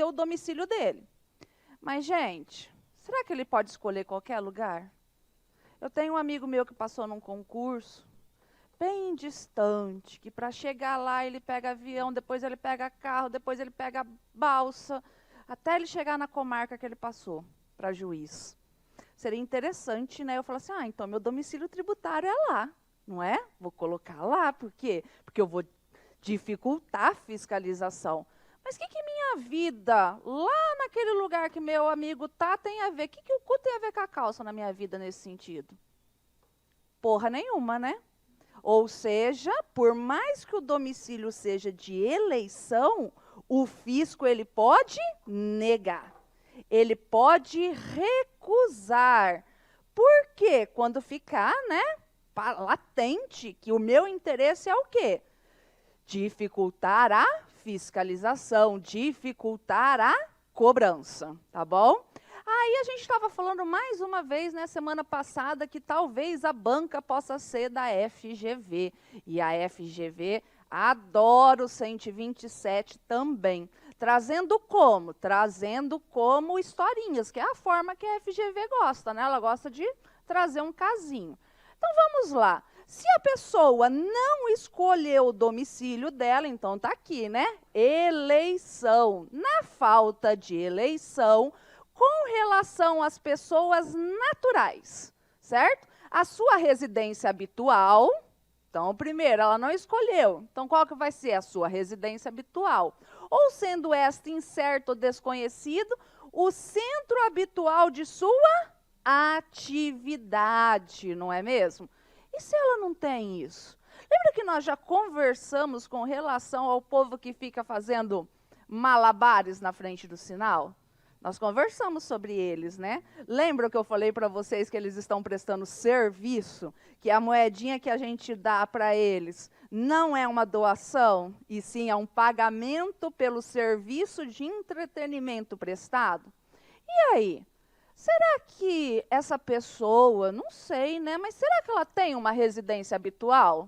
o domicílio dele. Mas, gente, será que ele pode escolher qualquer lugar? Eu tenho um amigo meu que passou num concurso bem distante, que para chegar lá ele pega avião, depois ele pega carro, depois ele pega balsa, até ele chegar na comarca que ele passou, para juiz. Seria interessante, né? Eu falar assim, então meu domicílio tributário é lá, não é? Vou colocar lá, por quê? Porque eu vou dificultar a fiscalização. Mas o que minha vida, lá naquele lugar que meu amigo tá, tem a ver? O que o cu tem a ver com a calça na minha vida nesse sentido? Porra nenhuma, né? Ou seja, por mais que o domicílio seja de eleição, o fisco ele pode negar. Ele pode recusar. Porque quando ficar, né, latente que o meu interesse é o quê? Dificultar a fiscalização, dificultar a cobrança, tá bom? Aí a gente estava falando mais uma vez, né, semana passada, que talvez a banca possa ser da FGV. E a FGV adora o 127 também. Trazendo como? Trazendo como historinhas, que é a forma que a FGV gosta, né? Ela gosta de trazer um casinho. Então vamos lá. Se a pessoa não escolheu o domicílio dela, então está aqui, né? Eleição. Na falta de eleição, com relação às pessoas naturais, certo? A sua residência habitual, então, primeiro, ela não escolheu. Então, qual que vai ser a sua residência habitual? Ou sendo esta incerto ou desconhecido, o centro habitual de sua atividade, não é mesmo? E se ela não tem isso? Lembra que nós já conversamos com relação ao povo que fica fazendo malabares na frente do sinal? Nós conversamos sobre eles, né? Lembra que eu falei para vocês que eles estão prestando serviço? Que a moedinha que a gente dá para eles não é uma doação, e sim é um pagamento pelo serviço de entretenimento prestado? E aí? Será que essa pessoa, não sei, né? Mas será que ela tem uma residência habitual?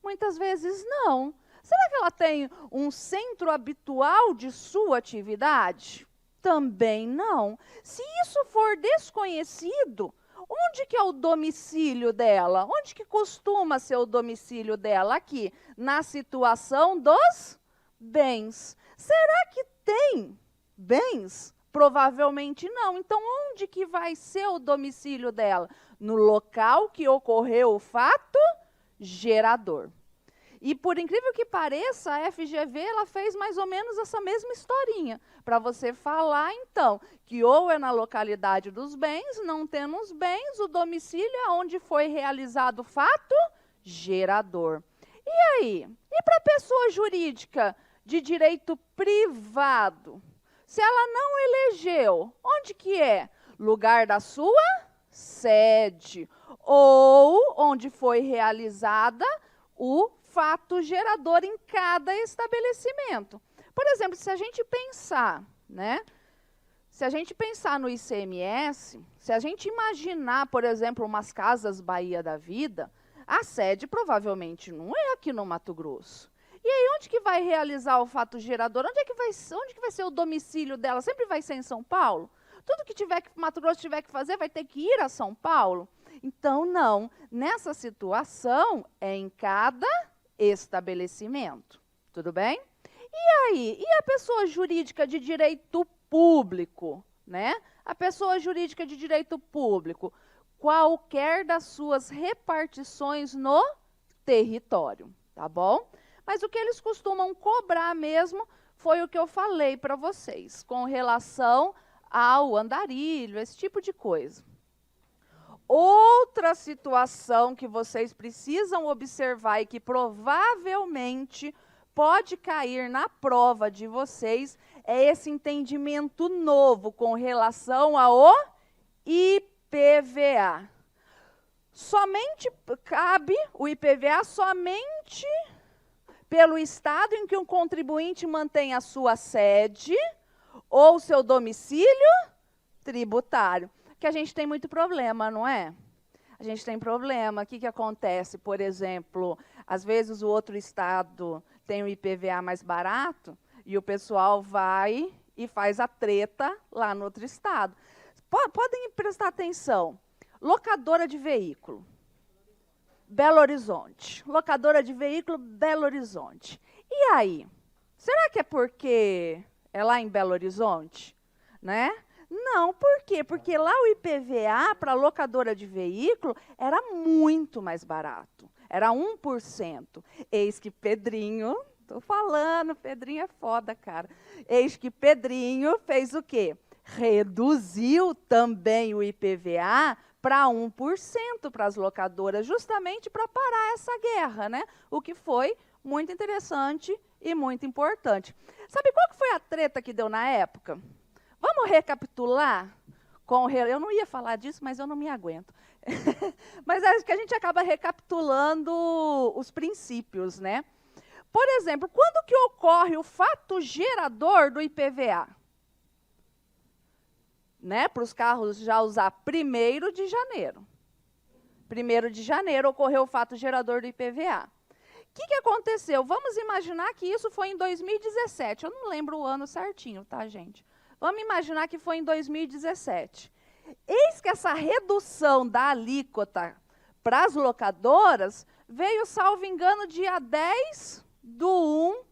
Muitas vezes não. Será que ela tem um centro habitual de sua atividade? Também não. Se isso for desconhecido, onde que é o domicílio dela? Onde que costuma ser o domicílio dela? Aqui, na situação dos bens. Será que tem bens? Provavelmente não. Então, onde que vai ser o domicílio dela? No local que ocorreu o fato gerador. E por incrível que pareça, a FGV ela fez mais ou menos essa mesma historinha, para você falar, então, que ou é na localidade dos bens, não tendo os bens, o domicílio é onde foi realizado o fato gerador. E aí? E para a pessoa jurídica de direito privado? Se ela não elegeu, onde que é? Lugar da sua sede, ou onde foi realizada o fato gerador em cada estabelecimento. Por exemplo, se a gente pensar, né? Se a gente pensar no ICMS, se a gente imaginar, por exemplo, umas casas Bahia da Vida, a sede provavelmente não é aqui no Mato Grosso. E aí, onde que vai realizar o fato gerador? Onde que vai ser o domicílio dela? Sempre vai ser em São Paulo? Tudo que Mato Grosso tiver que fazer vai ter que ir a São Paulo? Então, não. Nessa situação, é em cada estabelecimento. Tudo bem? E aí? E a pessoa jurídica de direito público, né? A pessoa jurídica de direito público, qualquer das suas repartições no território, tá bom? Mas o que eles costumam cobrar mesmo foi o que eu falei para vocês, com relação ao andarilho, esse tipo de coisa. Outra situação que vocês precisam observar e que provavelmente pode cair na prova de vocês é esse entendimento novo com relação ao IPVA. Somente cabe o IPVA somente pelo estado em que um contribuinte mantém a sua sede ou seu domicílio tributário. Que a gente tem muito problema, não é? A gente tem problema. O que acontece? Por exemplo, às vezes o outro estado tem o IPVA mais barato e o pessoal vai e faz a treta lá no outro estado. Podem prestar atenção. Locadora de veículo. Belo Horizonte. Locadora de veículo, Belo Horizonte. E aí? Será que é porque é lá em Belo Horizonte? Né? Não, por quê? Porque lá o IPVA para locadora de veículo era muito mais barato. Era 1%. Eis que Pedrinho, estou falando, Pedrinho é foda, cara. Eis que Pedrinho fez o quê? Reduziu também o IPVA para 1% para as locadoras, justamente para parar essa guerra, né? O que foi muito interessante e muito importante. Sabe qual que foi a treta que deu na época? Vamos recapitular? Eu não ia falar disso, mas eu não me aguento. Mas acho que a gente acaba recapitulando os princípios, né? Por exemplo, quando que ocorre o fato gerador do IPVA? Né? Para os carros já usar 1º de janeiro. 1º de janeiro ocorreu o fato gerador do IPVA. O que aconteceu? Vamos imaginar que isso foi em 2017. Eu não lembro o ano certinho, tá, gente? Vamos imaginar que foi em 2017. Eis que essa redução da alíquota para as locadoras veio, salvo engano, dia 10/1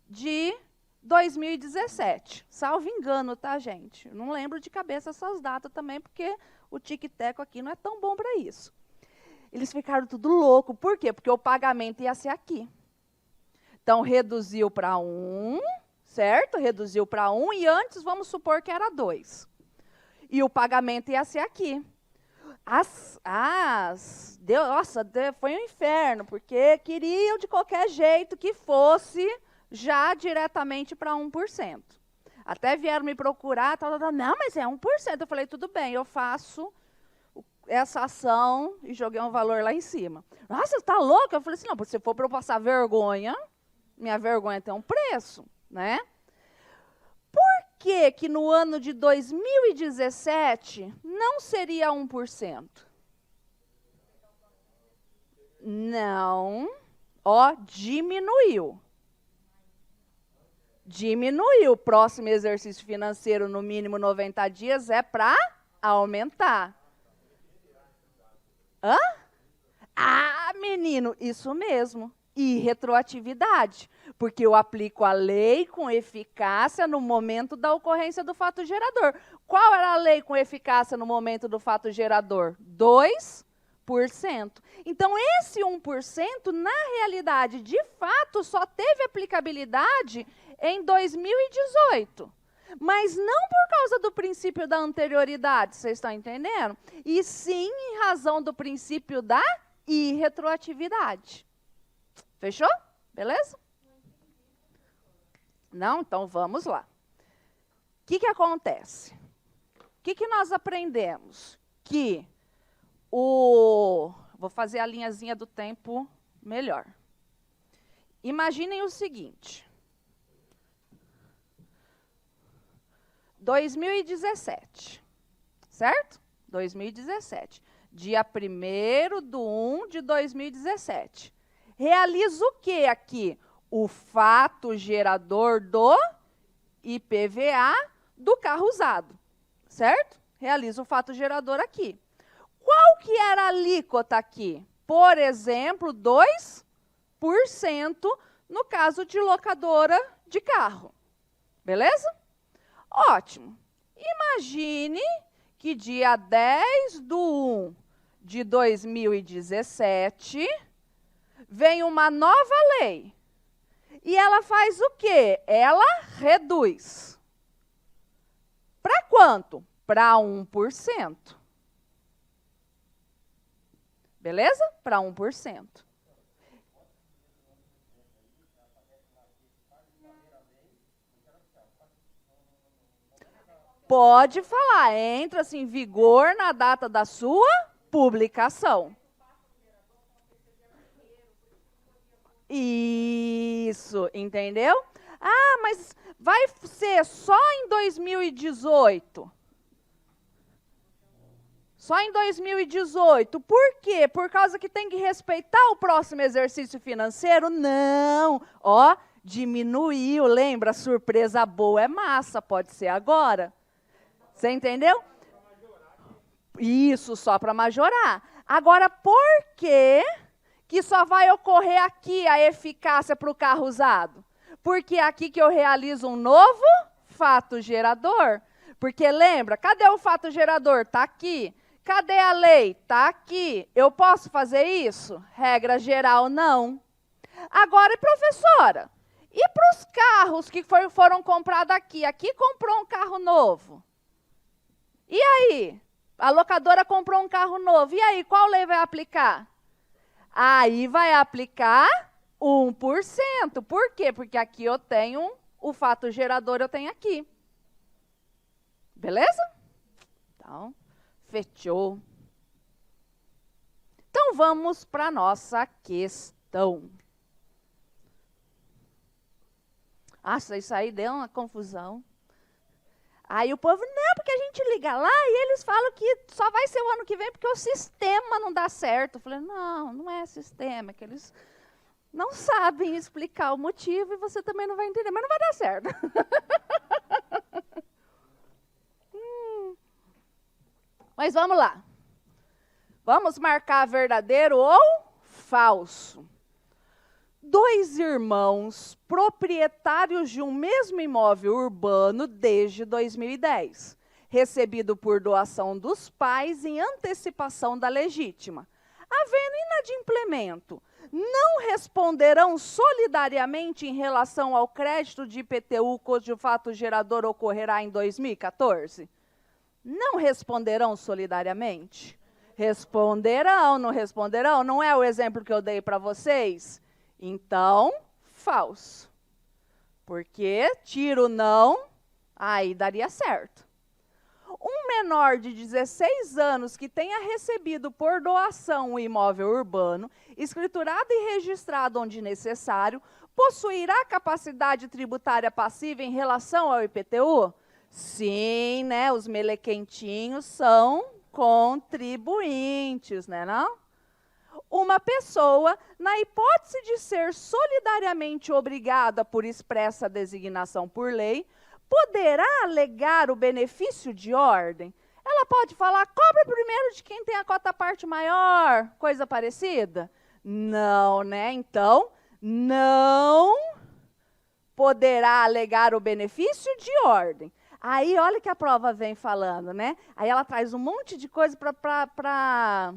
de 2017. Salvo engano, tá, gente? Eu não lembro de cabeça essas datas também, porque o tic-teco aqui não é tão bom para isso. Eles ficaram tudo louco. Por quê? Porque o pagamento ia ser aqui. Então, reduziu para 1, certo? Reduziu para 1 e antes, vamos supor que era 2. E o pagamento ia ser aqui. Nossa, foi um inferno, porque queriam de qualquer jeito que fosse já diretamente para 1%. Até vieram me procurar, não, mas é 1%. Eu falei, tudo bem, eu faço essa ação e joguei um valor lá em cima. Nossa, você está louca? Eu falei assim, não, se for para eu passar vergonha, minha vergonha tem um preço, né? Por que no ano de 2017 não seria 1%? Não. Ó, diminuiu. Diminuiu. Próximo exercício financeiro, no mínimo 90 dias, é para aumentar. Hã? Ah, menino, isso mesmo. E retroatividade, porque eu aplico a lei com eficácia no momento da ocorrência do fato gerador. Qual era a lei com eficácia no momento do fato gerador? 2%. Então, esse 1%, na realidade, de fato, só teve aplicabilidade em 2018. Mas não por causa do princípio da anterioridade, vocês estão entendendo? E sim em razão do princípio da irretroatividade. Fechou? Beleza? Não? Então vamos lá. O que acontece? O que nós aprendemos? Que vou fazer a linhazinha do tempo melhor. Imaginem o seguinte. 2017, certo? 2017. Dia 1º/1 de 2017. Realiza o que aqui? O fato gerador do IPVA do carro usado, certo? Realiza o fato gerador aqui. Qual que era a alíquota aqui? Por exemplo, 2% no caso de locadora de carro. Beleza? Ótimo. Imagine que dia 10/1 de 2017 vem uma nova lei. E ela faz o quê? Ela reduz. Para quanto? Para 1%. Beleza? Para 1%. Pode falar, entra-se em vigor na data da sua publicação. Isso, entendeu? Ah, mas vai ser só em 2018. Só em 2018. Por quê? Por causa que tem que respeitar o próximo exercício financeiro? Não. Ó, diminuiu, lembra? Surpresa boa é massa, pode ser agora. Você entendeu? Isso, só para majorar. Agora, por que só vai ocorrer aqui a eficácia para o carro usado? Porque é aqui que eu realizo um novo fato gerador. Porque lembra, cadê o fato gerador? Está aqui. Cadê a lei? Está aqui. Eu posso fazer isso? Regra geral, não. Agora, professora, e para os carros que foram comprados aqui? Aqui comprou um carro novo. E aí? A locadora comprou um carro novo. E aí, qual lei vai aplicar? Aí vai aplicar 1%. Por quê? Porque aqui eu tenho o fato gerador, eu tenho aqui. Beleza? Então, fechou. Então, vamos para a nossa questão. Nossa, isso aí deu uma confusão. Aí o povo, não, porque a gente liga lá e eles falam que só vai ser o ano que vem porque o sistema não dá certo. Eu falei, não, não é sistema, é que eles não sabem explicar o motivo e você também não vai entender, mas não vai dar certo. Mas vamos lá. Vamos marcar verdadeiro ou falso. 2 irmãos proprietários de um mesmo imóvel urbano desde 2010, recebido por doação dos pais em antecipação da legítima. Havendo inadimplemento, não responderão solidariamente em relação ao crédito de IPTU cujo fato gerador ocorrerá em 2014? Não responderão solidariamente? Responderão, não responderão? Não é o exemplo que eu dei para vocês? Então, falso. Porque tiro não, aí daria certo. Um menor de 16 anos que tenha recebido por doação um imóvel urbano, escriturado e registrado onde necessário, possuirá capacidade tributária passiva em relação ao IPTU? Sim, né? Os melequentinhos são contribuintes, né, não? Uma pessoa, na hipótese de ser solidariamente obrigada por expressa designação por lei, poderá alegar o benefício de ordem. Ela pode falar, cobra primeiro de quem tem a cota parte maior, coisa parecida? Não, né? Então, não poderá alegar o benefício de ordem. Aí, olha que a prova vem falando, né? Aí ela traz um monte de coisa para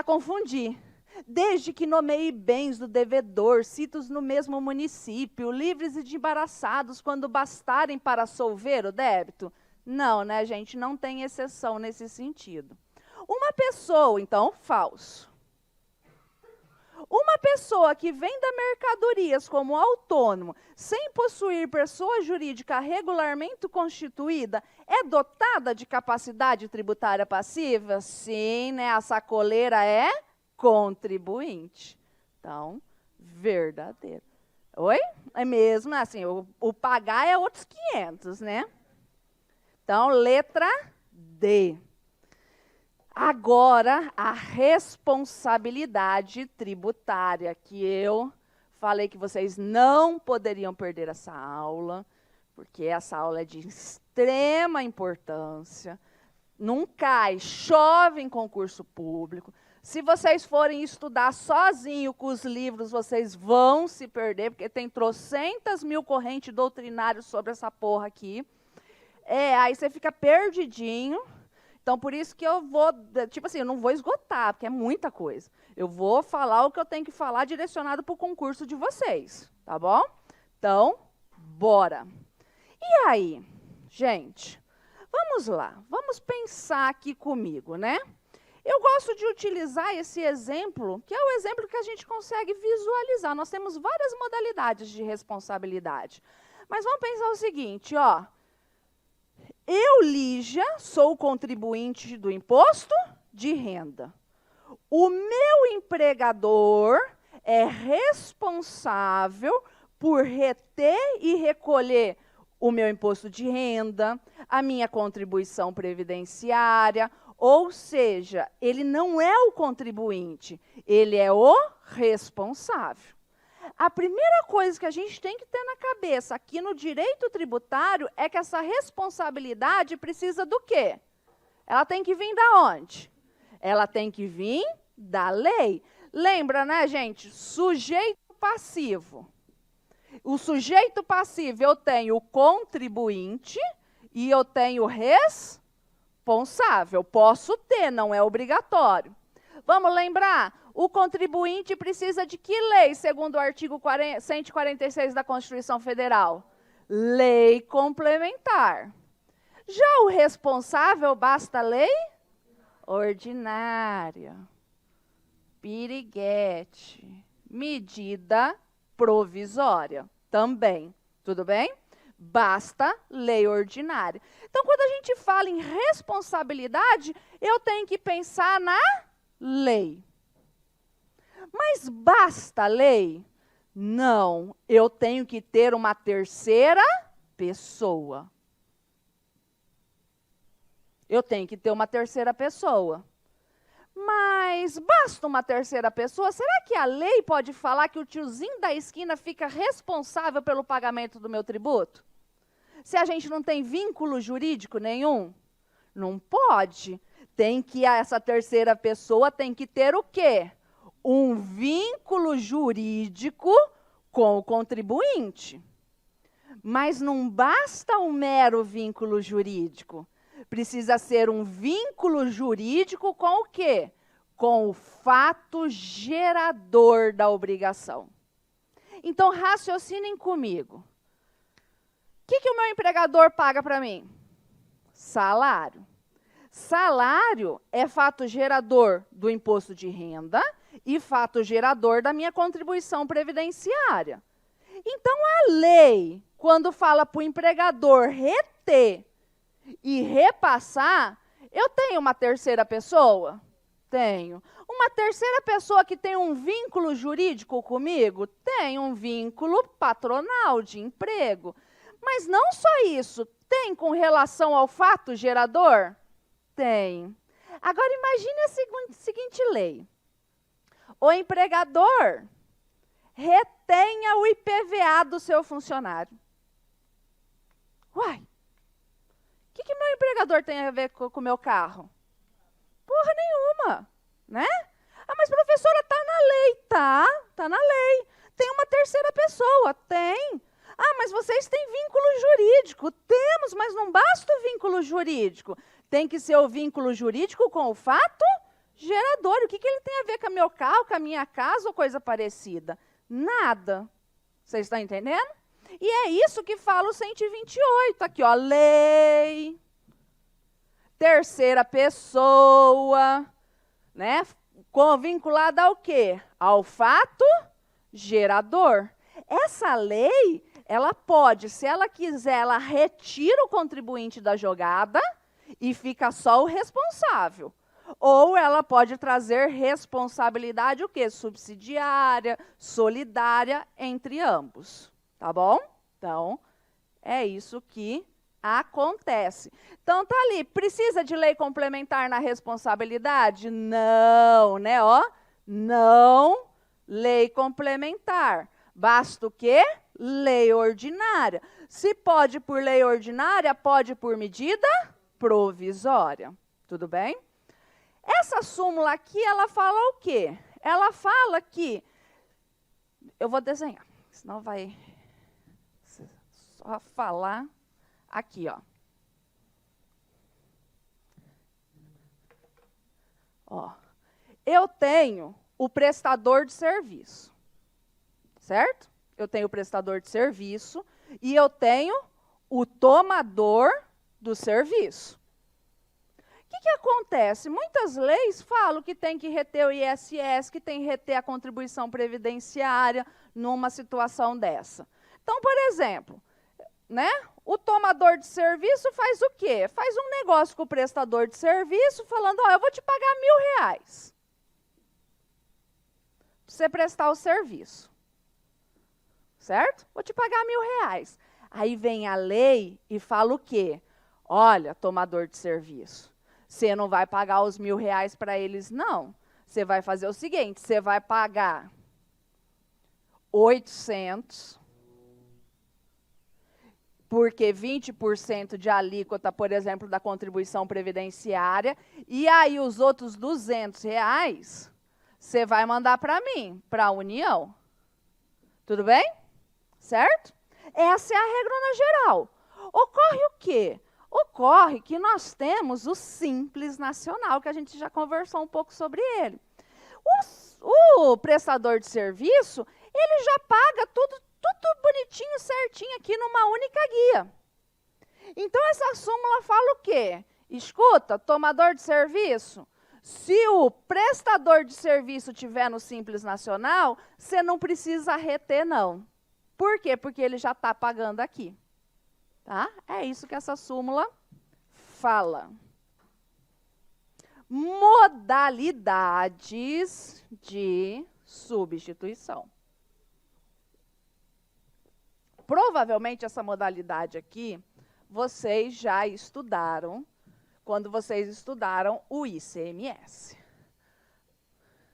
confundir. Desde que nomeie bens do devedor, citos no mesmo município, livres e de embaraçados, quando bastarem para solver o débito. Não, né, gente? Não tem exceção nesse sentido. Uma pessoa, então, falso. Uma pessoa que venda mercadorias como autônomo, sem possuir pessoa jurídica regularmente constituída, é dotada de capacidade tributária passiva? Sim, né? A sacoleira é contribuinte. Então, verdadeiro. Oi? É mesmo, assim, o pagar é outros 500, né? Então, letra D. Agora, a responsabilidade tributária, que eu falei que vocês não poderiam perder essa aula, porque essa aula é de extrema importância. Não cai, chove em concurso público. Se vocês forem estudar sozinho com os livros, vocês vão se perder, porque tem trocentas mil correntes doutrinárias sobre essa porra aqui. Aí você fica perdidinho. Então, por isso que eu vou, tipo assim, eu não vou esgotar, porque é muita coisa. Eu vou falar o que eu tenho que falar direcionado para o concurso de vocês, tá bom? Então, bora. E aí, gente, vamos lá, vamos pensar aqui comigo, né? Eu gosto de utilizar esse exemplo, que é o exemplo que a gente consegue visualizar. Nós temos várias modalidades de responsabilidade. Mas vamos pensar o seguinte, ó. Eu, Lígia, sou contribuinte do imposto de renda. O meu empregador é responsável por reter e recolher o meu imposto de renda, a minha contribuição previdenciária, ou seja, ele não é o contribuinte, ele é o responsável. A primeira coisa que a gente tem que ter na cabeça aqui no direito tributário é que essa responsabilidade precisa do quê? Ela tem que vir da onde? Ela tem que vir da lei. Lembra, né, gente? Sujeito passivo. O sujeito passivo, eu tenho o contribuinte e eu tenho o responsável. Posso ter, não é obrigatório. Vamos lembrar? O contribuinte precisa de que lei, segundo o artigo 146 da Constituição Federal? Lei complementar. Já o responsável, basta lei ordinária, piriguete, medida provisória também. Tudo bem? Basta lei ordinária. Então, quando a gente fala em responsabilidade, eu tenho que pensar na lei. Mas basta lei? Não, eu tenho que ter uma terceira pessoa. Eu tenho que ter uma terceira pessoa. Mas basta uma terceira pessoa? Será que a lei pode falar que o tiozinho da esquina fica responsável pelo pagamento do meu tributo? Se a gente não tem vínculo jurídico nenhum? Não pode. Essa terceira pessoa tem que ter o quê? Um vínculo jurídico com o contribuinte. Mas não basta um mero vínculo jurídico. Precisa ser um vínculo jurídico com o quê? Com o fato gerador da obrigação. Então, raciocinem comigo. O que o meu empregador paga para mim? Salário. Salário é fato gerador do imposto de renda e fato gerador da minha contribuição previdenciária. Então, a lei, quando fala para o empregador reter e repassar, eu tenho uma terceira pessoa? Tenho. Uma terceira pessoa que tem um vínculo jurídico comigo? Tem um vínculo patronal de emprego. Mas não só isso, tem com relação ao fato gerador? Tem. Agora imagine a seguinte lei. O empregador retenha o IPVA do seu funcionário. Uai, o que meu empregador tem a ver com o meu carro? Porra nenhuma, né? Ah, mas professora, tá na lei. Tá na lei. Tem uma terceira pessoa? Tem. Ah, mas vocês têm vínculo jurídico? Temos, mas não basta o vínculo jurídico. Tem que ser o vínculo jurídico com o fato gerador. O que ele tem a ver com o meu carro, com a minha casa ou coisa parecida? Nada. Vocês estão entendendo? E é isso que fala o 128. Aqui, ó, lei, terceira pessoa, né? Vinculada ao quê? Ao fato gerador. Essa lei, ela pode, se ela quiser, ela retira o contribuinte da jogada e fica só o responsável. Ou ela pode trazer responsabilidade, o quê? Subsidiária, solidária, entre ambos. Tá bom? Então, é isso que acontece. Então, tá ali, precisa de lei complementar na responsabilidade? Não, né? Ó, não, lei complementar. Basta o quê? Lei ordinária. Se pode por lei ordinária, pode por medida provisória. Tudo bem? Essa súmula aqui, ela fala o quê? Ela fala que... Eu vou desenhar, senão vai só falar aqui, ó. Ó, eu tenho o prestador de serviço, certo? Eu tenho o prestador de serviço e eu tenho o tomador do serviço. O que acontece? Muitas leis falam que tem que reter o ISS, que tem que reter a contribuição previdenciária numa situação dessa. Então, por exemplo, né, o tomador de serviço faz o quê? Faz um negócio com o prestador de serviço, falando, ó, eu vou te pagar R$1.000 para você prestar o serviço. Certo? Vou te pagar R$1.000. Aí vem a lei e fala o quê? Olha, tomador de serviço, você não vai pagar os R$1.000 para eles, não. Você vai fazer o seguinte, você vai pagar 800, porque 20% de alíquota, por exemplo, da contribuição previdenciária, e aí os outros R$200, você vai mandar para mim, para a União. Tudo bem? Certo? Essa é a regra geral. Ocorre o quê? Ocorre que nós temos o Simples Nacional, que a gente já conversou um pouco sobre ele. O prestador de serviço, ele já paga tudo bonitinho, certinho aqui numa única guia. Então, essa súmula fala o quê? Escuta, tomador de serviço, se o prestador de serviço tiver no Simples Nacional, você não precisa reter, não. Por quê? Porque ele já está pagando aqui. Tá? É isso que essa súmula fala. Modalidades de substituição. Provavelmente essa modalidade aqui, vocês já estudaram quando vocês estudaram o ICMS.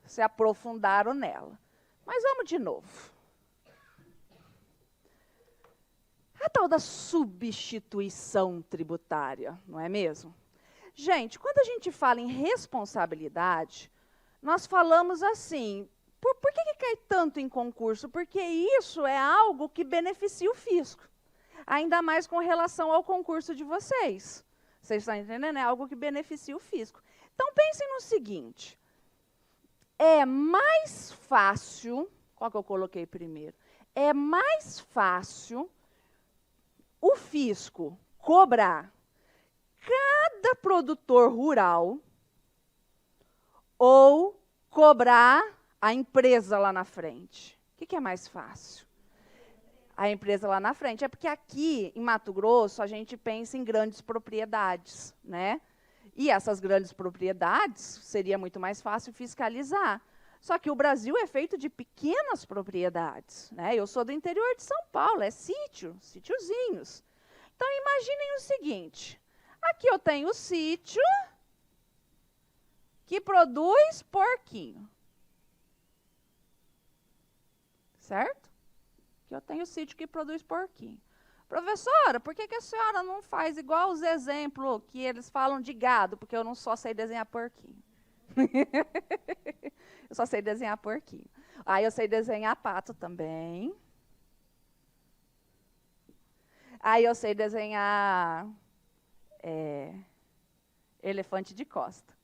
Se aprofundaram nela. Mas vamos de novo. A tal da substituição tributária, não é mesmo? Gente, quando a gente fala em responsabilidade, nós falamos assim, por que cai tanto em concurso? Porque isso é algo que beneficia o fisco, ainda mais com relação ao concurso de vocês. Vocês estão entendendo? É algo que beneficia o fisco. Então, pensem no seguinte, é mais fácil, qual que eu coloquei primeiro? É mais fácil o fisco cobrar cada produtor rural ou cobrar a empresa lá na frente? O que é mais fácil? A empresa lá na frente. É porque aqui, em Mato Grosso, a gente pensa em grandes propriedades, né? E essas grandes propriedades, seria muito mais fácil fiscalizar. Só que o Brasil é feito de pequenas propriedades, né? Eu sou do interior de São Paulo, é sítiozinhos. Então, imaginem o seguinte, aqui eu tenho o sítio que produz porquinho. Certo? Aqui eu tenho o sítio que produz porquinho. Professora, por que a senhora não faz igual os exemplos que eles falam de gado? Porque eu não só sei desenhar porquinho. Eu só sei desenhar porquinho. Aí eu sei desenhar pato também. Aí eu sei desenhar elefante de costa.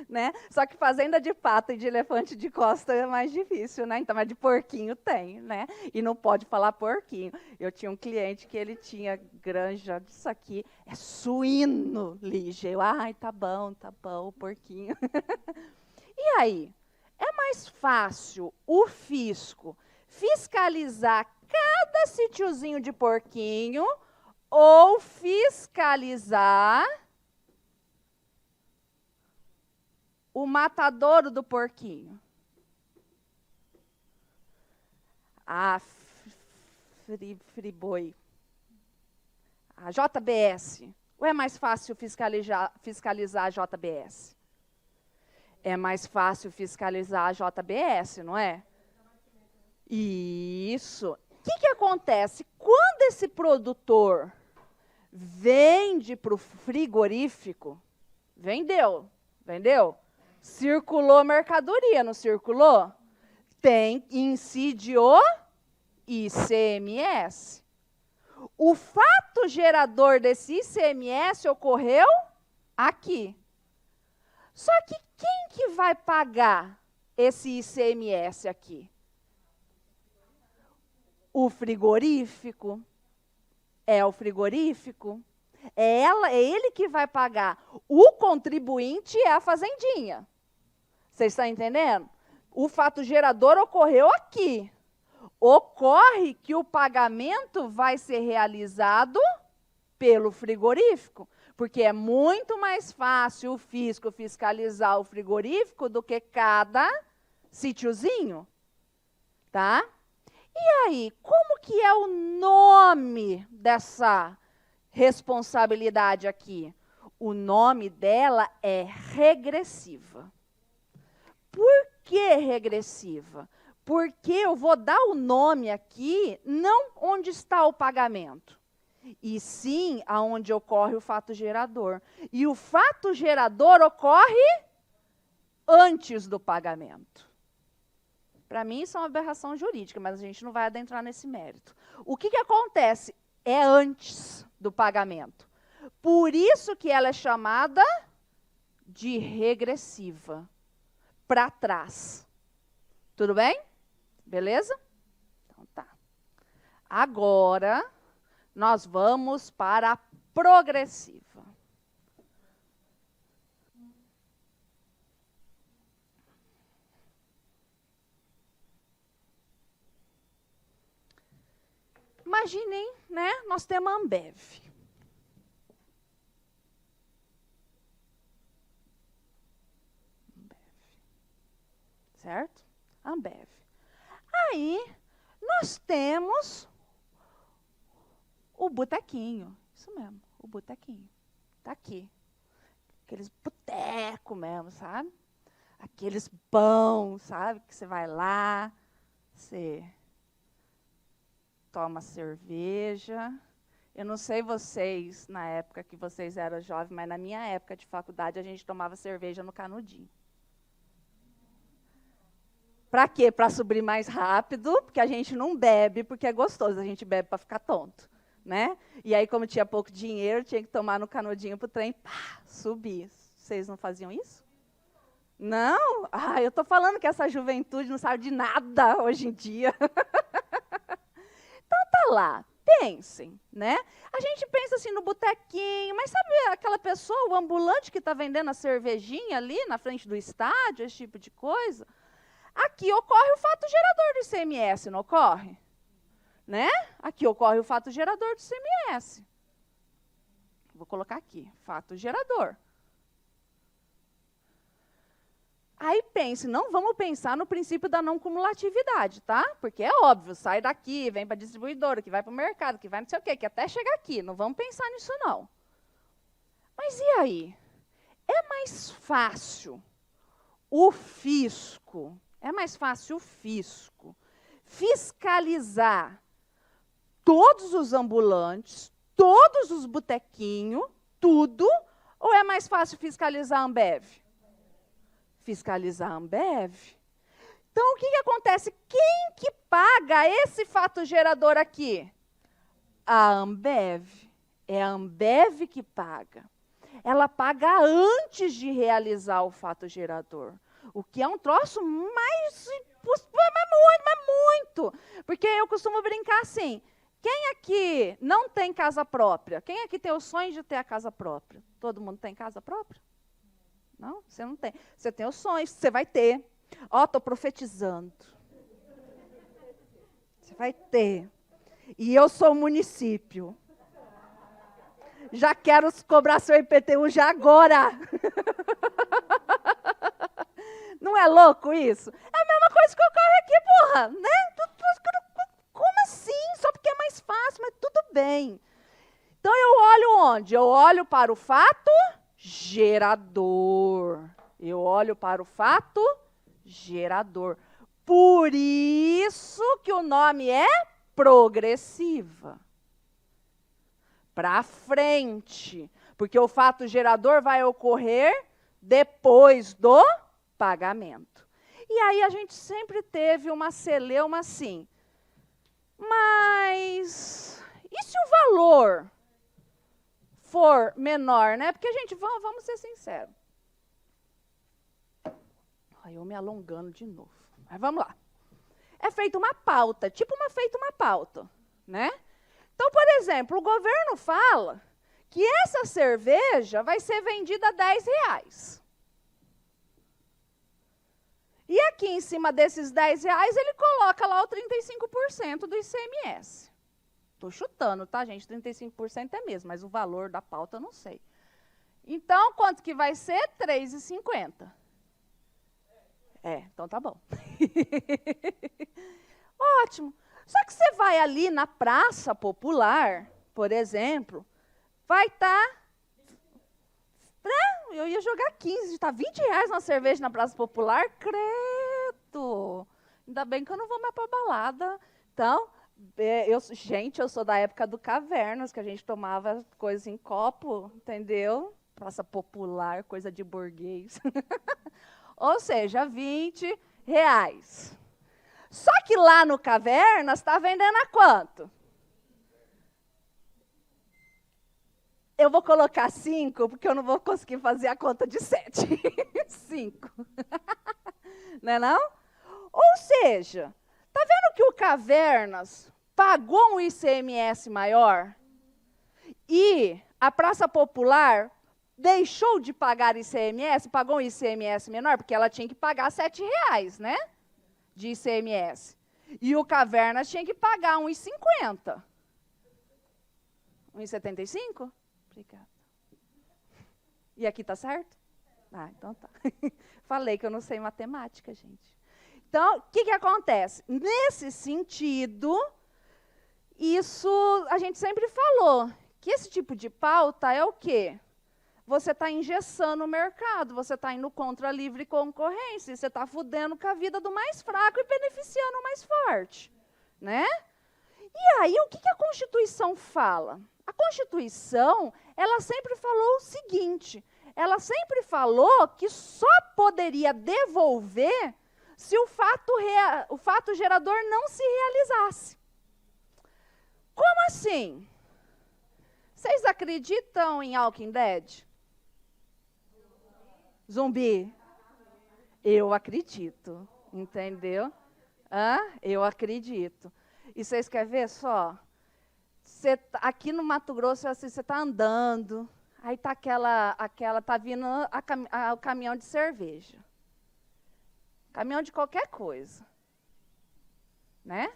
Né? Só que fazenda de pato e de elefante de costa é mais difícil, né? Então, mas de porquinho tem, né? E não pode falar porquinho. Eu tinha um cliente que ele tinha granja disso aqui, é suíno, Lígia. Ai, tá bom, porquinho. E aí? É mais fácil o fisco fiscalizar cada sítiozinho de porquinho ou fiscalizar o matadouro do porquinho? A Friboi. A JBS. Ou é mais fácil fiscalizar a JBS? É mais fácil fiscalizar a JBS, não é? Isso. O que acontece? Quando esse produtor vende para o frigorífico, vendeu? Circulou mercadoria, não circulou? Incide o ICMS. O fato gerador desse ICMS ocorreu aqui. Só que quem que vai pagar esse ICMS aqui? O frigorífico. É o frigorífico. É ele que vai pagar. O contribuinte é a fazendinha. Vocês estão entendendo? O fato gerador ocorreu aqui. Ocorre que o pagamento vai ser realizado pelo frigorífico, porque é muito mais fácil o fisco fiscalizar o frigorífico do que cada sítiozinho. Tá? E aí, como que é o nome dessa responsabilidade aqui? O nome dela é regressiva. Por que regressiva? Porque eu vou dar o nome aqui, não onde está o pagamento, e sim aonde ocorre o fato gerador. E o fato gerador ocorre antes do pagamento. Para mim, isso é uma aberração jurídica, mas a gente não vai adentrar nesse mérito. O que acontece? É antes do pagamento. Por isso que ela é chamada de regressiva, para trás. Tudo bem? Beleza? Então tá. Agora, nós vamos para a progressiva. Imaginem, né? Nós temos a Ambev. Certo? Ambev. Aí, nós temos o botequinho. Isso mesmo, o botequinho. Tá aqui. Aqueles botecos mesmo, sabe? Aqueles pão, sabe? Que você vai lá, você toma cerveja. Eu não sei vocês, na época que vocês eram jovens, mas na minha época de faculdade, a gente tomava cerveja no canudinho. Para quê? Para subir mais rápido, porque a gente não bebe porque é gostoso, a gente bebe para ficar tonto, né? E aí, como tinha pouco dinheiro, tinha que tomar no canudinho para o trem, pá, subir. Vocês não faziam isso? Não? Ah, eu estou falando que essa juventude não sabe de nada hoje em dia. Então tá lá, pensem, né? A gente pensa assim no botequinho, mas sabe aquela pessoa, o ambulante que está vendendo a cervejinha ali na frente do estádio, esse tipo de coisa? Aqui ocorre o fato gerador do ICMS, não ocorre? Né? Aqui ocorre o fato gerador do ICMS. Vou colocar aqui, fato gerador. Aí pense, não vamos pensar no princípio da não cumulatividade, tá? Porque é óbvio, sai daqui, vem para a distribuidora, que vai para o mercado, que vai não sei o quê, que até chegar aqui. Não vamos pensar nisso, não. Mas e aí? É mais fácil o fisco, fiscalizar todos os ambulantes, todos os botequinhos, tudo, ou é mais fácil fiscalizar a Ambev? Fiscalizar a Ambev. Então, o que acontece? Quem que paga esse fato gerador aqui? A Ambev. É a Ambev que paga. Ela paga antes de realizar o fato gerador. O que é um troço mais muito. Porque eu costumo brincar assim, quem aqui não tem casa própria? Quem aqui tem o sonho de ter a casa própria? Todo mundo tem casa própria? Não, você não tem. Você tem o sonho, você vai ter. Ó, estou profetizando. Você vai ter. E eu sou o município. Já quero cobrar seu IPTU já agora. Não é louco isso? É a mesma coisa que ocorre aqui, porra, né? Como assim? Só porque é mais fácil, mas tudo bem. Então eu olho onde? Eu olho para o fato gerador. Eu olho para o fato gerador. Por isso que o nome é progressiva. Para frente. Porque o fato gerador vai ocorrer depois do pagamento. E aí a gente sempre teve uma celeuma assim. Mas e se o valor for menor, né? Porque, gente, vamos ser sinceros. Ai, eu me alongando de novo. Mas vamos lá. É feita uma pauta, tipo uma pauta, né? Então, por exemplo, o governo fala que essa cerveja vai ser vendida a R$10. E aqui em cima desses R$10, ele coloca lá o 35% do ICMS. Estou chutando, tá, gente? 35% é mesmo, mas o valor da pauta eu não sei. Então, quanto que vai ser? R$3,50. Então tá bom. Ótimo. Só que você vai ali na praça popular, por exemplo, vai estar... Eu ia jogar 15, está R$20 na cerveja na praça popular, credo. certo. Ainda bem que eu não vou mais para balada. Então, gente, eu sou da época do Cavernas, que a gente tomava coisa em copo, entendeu? Praça popular, coisa de burguês. Ou seja, R$ 20. Só que lá no Cavernas está vendendo a quanto? Eu vou colocar 5, porque eu não vou conseguir fazer a conta de 7. 5. Não é não? Ou seja, tá vendo que o Cavernas pagou um ICMS maior e a Praça Popular deixou de pagar ICMS, pagou um ICMS menor, porque ela tinha que pagar R$ 7, né? De ICMS. E o Cavernas tinha que pagar uns 50. 1,75? Obrigada. E aqui tá certo? Ah, então tá. Falei que eu não sei matemática, gente. Então, o que acontece? Nesse sentido, isso a gente sempre falou, que esse tipo de pauta é o quê? Você está engessando o mercado, você está indo contra a livre concorrência, você está fudendo com a vida do mais fraco e beneficiando o mais forte, né? E aí, o que a Constituição fala? A Constituição, ela sempre falou o seguinte, ela sempre falou que só poderia devolver se o fato gerador não se realizasse. Como assim? Vocês acreditam em Walking Dead? Zumbi? Eu acredito, entendeu? Eu acredito. E vocês querem ver só? Aqui no Mato Grosso, assim, você está andando, aí tá tá vindo o caminhão de cerveja. Caminhão de qualquer coisa. Né?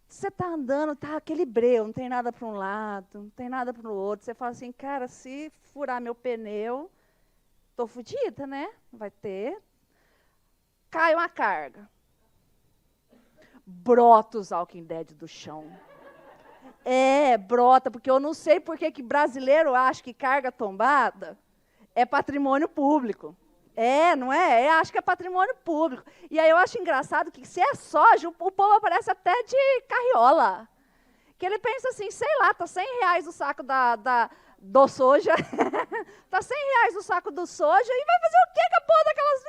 Você está andando, tá aquele breu, não tem nada para um lado, não tem nada para o outro. Você fala assim, cara, se furar meu pneu, estou fodida, né? Vai ter. Cai uma carga. Brota os Walking Dead do chão. Brota, porque eu não sei por que brasileiro acha que carga tombada é patrimônio público. Não é? Acho que é patrimônio público. E aí eu acho engraçado que se é soja, o povo aparece até de carriola. Que ele pensa assim, sei lá, tá R$ 100 o saco do soja. Tá R$ 100 o saco do soja e vai fazer o quê com a porra daquelas... O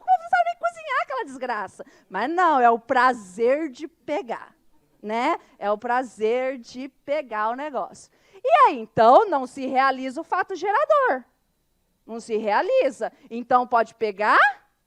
povo não sabe nem cozinhar aquela desgraça. Mas não, é o prazer de pegar, né? É o prazer de pegar o negócio. E aí, então, não se realiza o fato gerador. Não se realiza. Então, pode pegar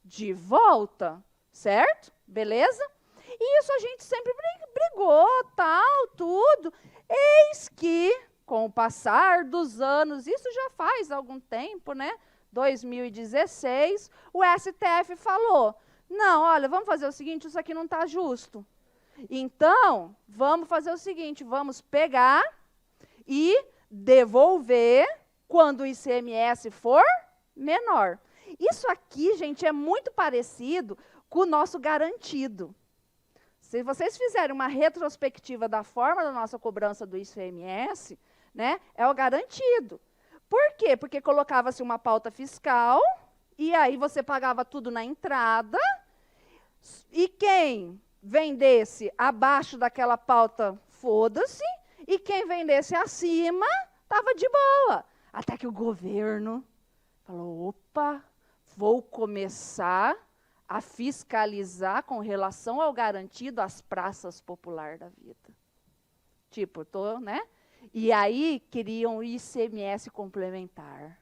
de volta, certo? Beleza? E isso a gente sempre brigou, tal, tudo. Eis que, com o passar dos anos, isso já faz algum tempo, né? 2016, o STF falou, não, olha, vamos fazer o seguinte, isso aqui não está justo. Então, vamos fazer o seguinte, vamos pegar e devolver quando o ICMS for menor. Isso aqui, gente, é muito parecido com o nosso garantido. Se vocês fizerem uma retrospectiva da forma da nossa cobrança do ICMS, né, é o garantido. Por quê? Porque colocava-se uma pauta fiscal, e aí você pagava tudo na entrada, e quem vendesse abaixo daquela pauta, foda-se, e quem vendesse acima, estava de boa. Até que o governo falou, opa, vou começar a fiscalizar com relação ao garantido as praças populares da vida. Tipo, né? E aí queriam o ICMS complementar.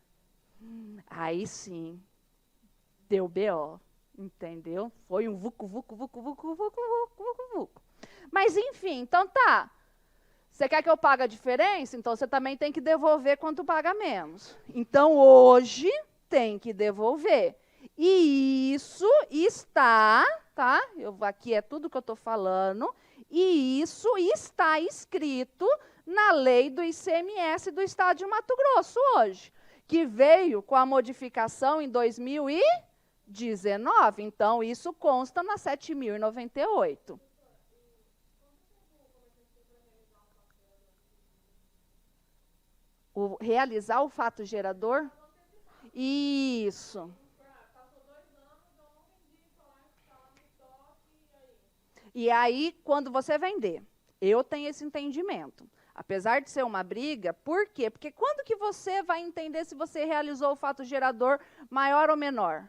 Aí sim, deu BO, entendeu? Foi um vucu. Mas enfim, então tá. Você quer que eu pague a diferença? Então você também tem que devolver quanto paga menos. Então hoje tem que devolver. E isso está, tá? Aqui é tudo que eu estou falando, e isso está escrito na lei do ICMS do Estado de Mato Grosso hoje, que veio com a modificação em 2019. Então, isso consta na 7.098. Realizar o fato gerador? Isso. E aí, quando você vender, eu tenho esse entendimento. Apesar de ser uma briga, por quê? Porque quando que você vai entender se você realizou o fato gerador maior ou menor?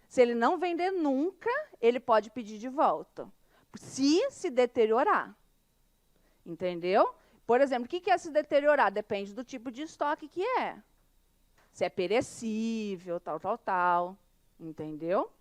Se ele não vender nunca, ele pode pedir de volta. Se deteriorar. Entendeu? Por exemplo, o que é se deteriorar? Depende do tipo de estoque que é. Se é perecível, tal. Entendeu?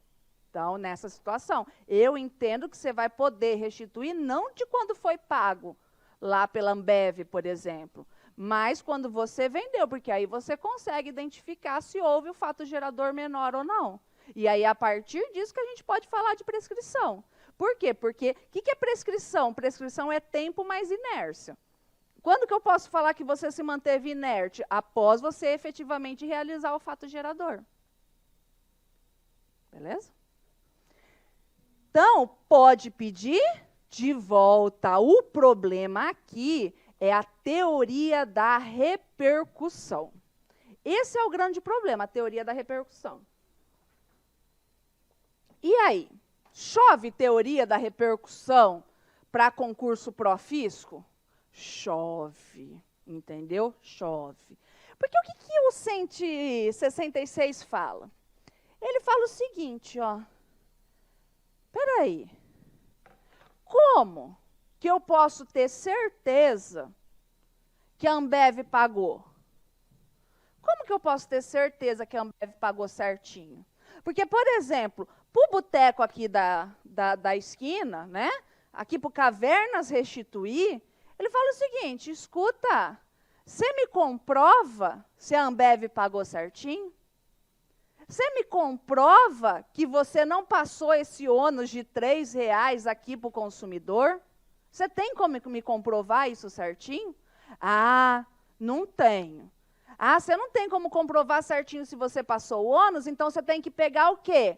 Então, nessa situação, eu entendo que você vai poder restituir não de quando foi pago, lá pela Ambev, por exemplo, mas quando você vendeu, porque aí você consegue identificar se houve o fato gerador menor ou não. E aí, a partir disso que a gente pode falar de prescrição. Por quê? Porque o que é prescrição? Prescrição é tempo mais inércia. Quando que eu posso falar que você se manteve inerte? Após você efetivamente realizar o fato gerador. Beleza? Então, pode pedir de volta. O problema aqui é a teoria da repercussão. Esse é o grande problema, a teoria da repercussão. E aí? Chove teoria da repercussão para concurso Profisco? Chove, entendeu? Chove. Porque o que o 166 fala? Ele fala o seguinte, ó. Espera aí. Como que eu posso ter certeza que a Ambev pagou? Como que eu posso ter certeza que a Ambev pagou certinho? Porque, por exemplo, para o boteco aqui da esquina, né? Aqui para o Cavernas restituir, ele fala o seguinte, escuta, você me comprova se a Ambev pagou certinho? Você me comprova que você não passou esse ônus de R$3 aqui para o consumidor? Você tem como me comprovar isso certinho? Ah, não tenho. Ah, você não tem como comprovar certinho se você passou o ônus, então você tem que pegar o quê?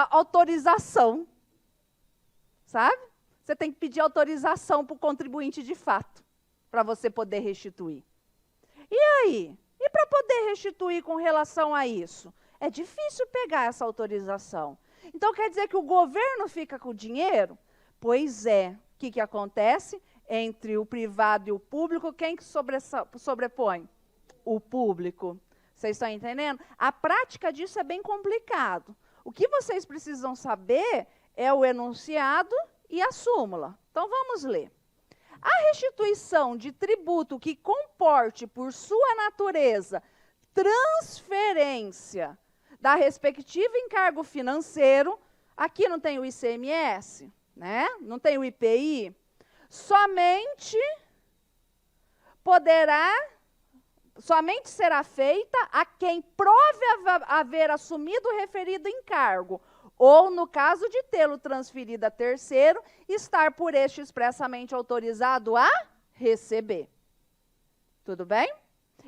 Autorização. Sabe? Você tem que pedir autorização para o contribuinte de fato, para você poder restituir. E aí? E para poder restituir com relação a isso? É difícil pegar essa autorização. Então, quer dizer que o governo fica com o dinheiro? Pois é. O que acontece? Entre o privado e o público, quem que sobrepõe? O público. Vocês estão entendendo? A prática disso é bem complicado. O que vocês precisam saber é o enunciado e a súmula. Então, vamos ler. A restituição de tributo que comporte, por sua natureza, transferência da respectiva encargo financeiro, aqui não tem o ICMS, né? Não tem o IPI, somente será feita a quem prove haver assumido o referido encargo, ou, no caso de tê-lo transferido a terceiro, estar por este expressamente autorizado a receber. Tudo bem?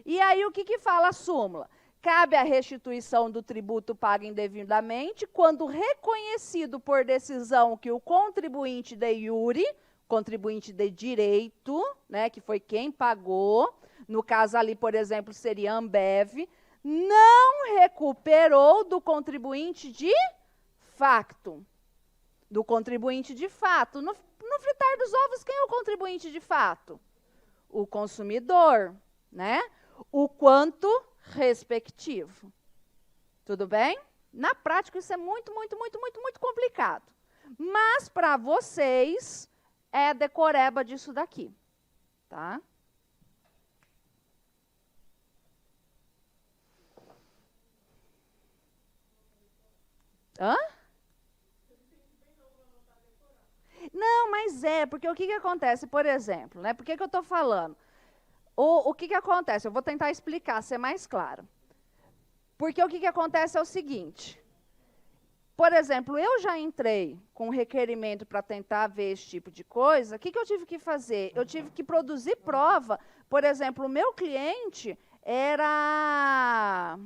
E aí, o que fala a súmula? Cabe a restituição do tributo pago indevidamente quando reconhecido por decisão que o contribuinte de iure, contribuinte de direito, né, que foi quem pagou, no caso ali, por exemplo, seria a Ambev, não recuperou do contribuinte de facto. Do contribuinte de fato. No fritar dos ovos, quem é o contribuinte de fato? O consumidor, né? O quanto respectivo. Tudo bem? Na prática, isso é muito complicado. Mas, para vocês, é a decoreba disso daqui. Tá? Hã? Não, mas porque o que acontece, por exemplo, né? Por que eu estou falando? O que acontece? Eu vou tentar explicar, ser mais claro. Porque o que acontece é o seguinte. Por exemplo, eu já entrei com requerimento para tentar ver esse tipo de coisa. O que eu tive que fazer? Eu tive que produzir prova. Por exemplo, o meu cliente era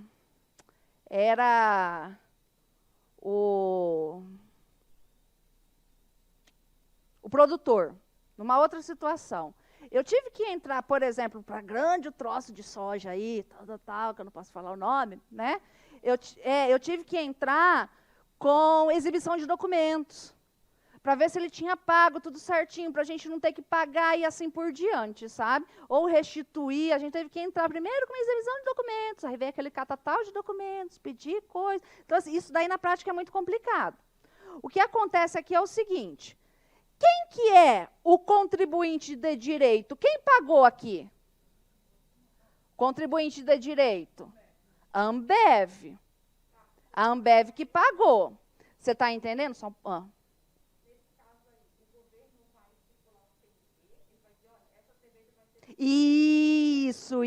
o produtor, numa outra situação. Eu tive que entrar, por exemplo, para grande troço de soja aí, tal, que eu não posso falar o nome, né? Eu tive que entrar com exibição de documentos, para ver se ele tinha pago tudo certinho, para a gente não ter que pagar e assim por diante, sabe? Ou restituir, a gente teve que entrar primeiro com exibição de documentos, aí veio aquele catatal de documentos, pedir coisa. Então, assim, isso daí na prática é muito complicado. O que acontece aqui é o seguinte, quem que é o contribuinte de direito? Quem pagou aqui? Contribuinte de direito? A Ambev. A Ambev que pagou. Você está entendendo? Isso.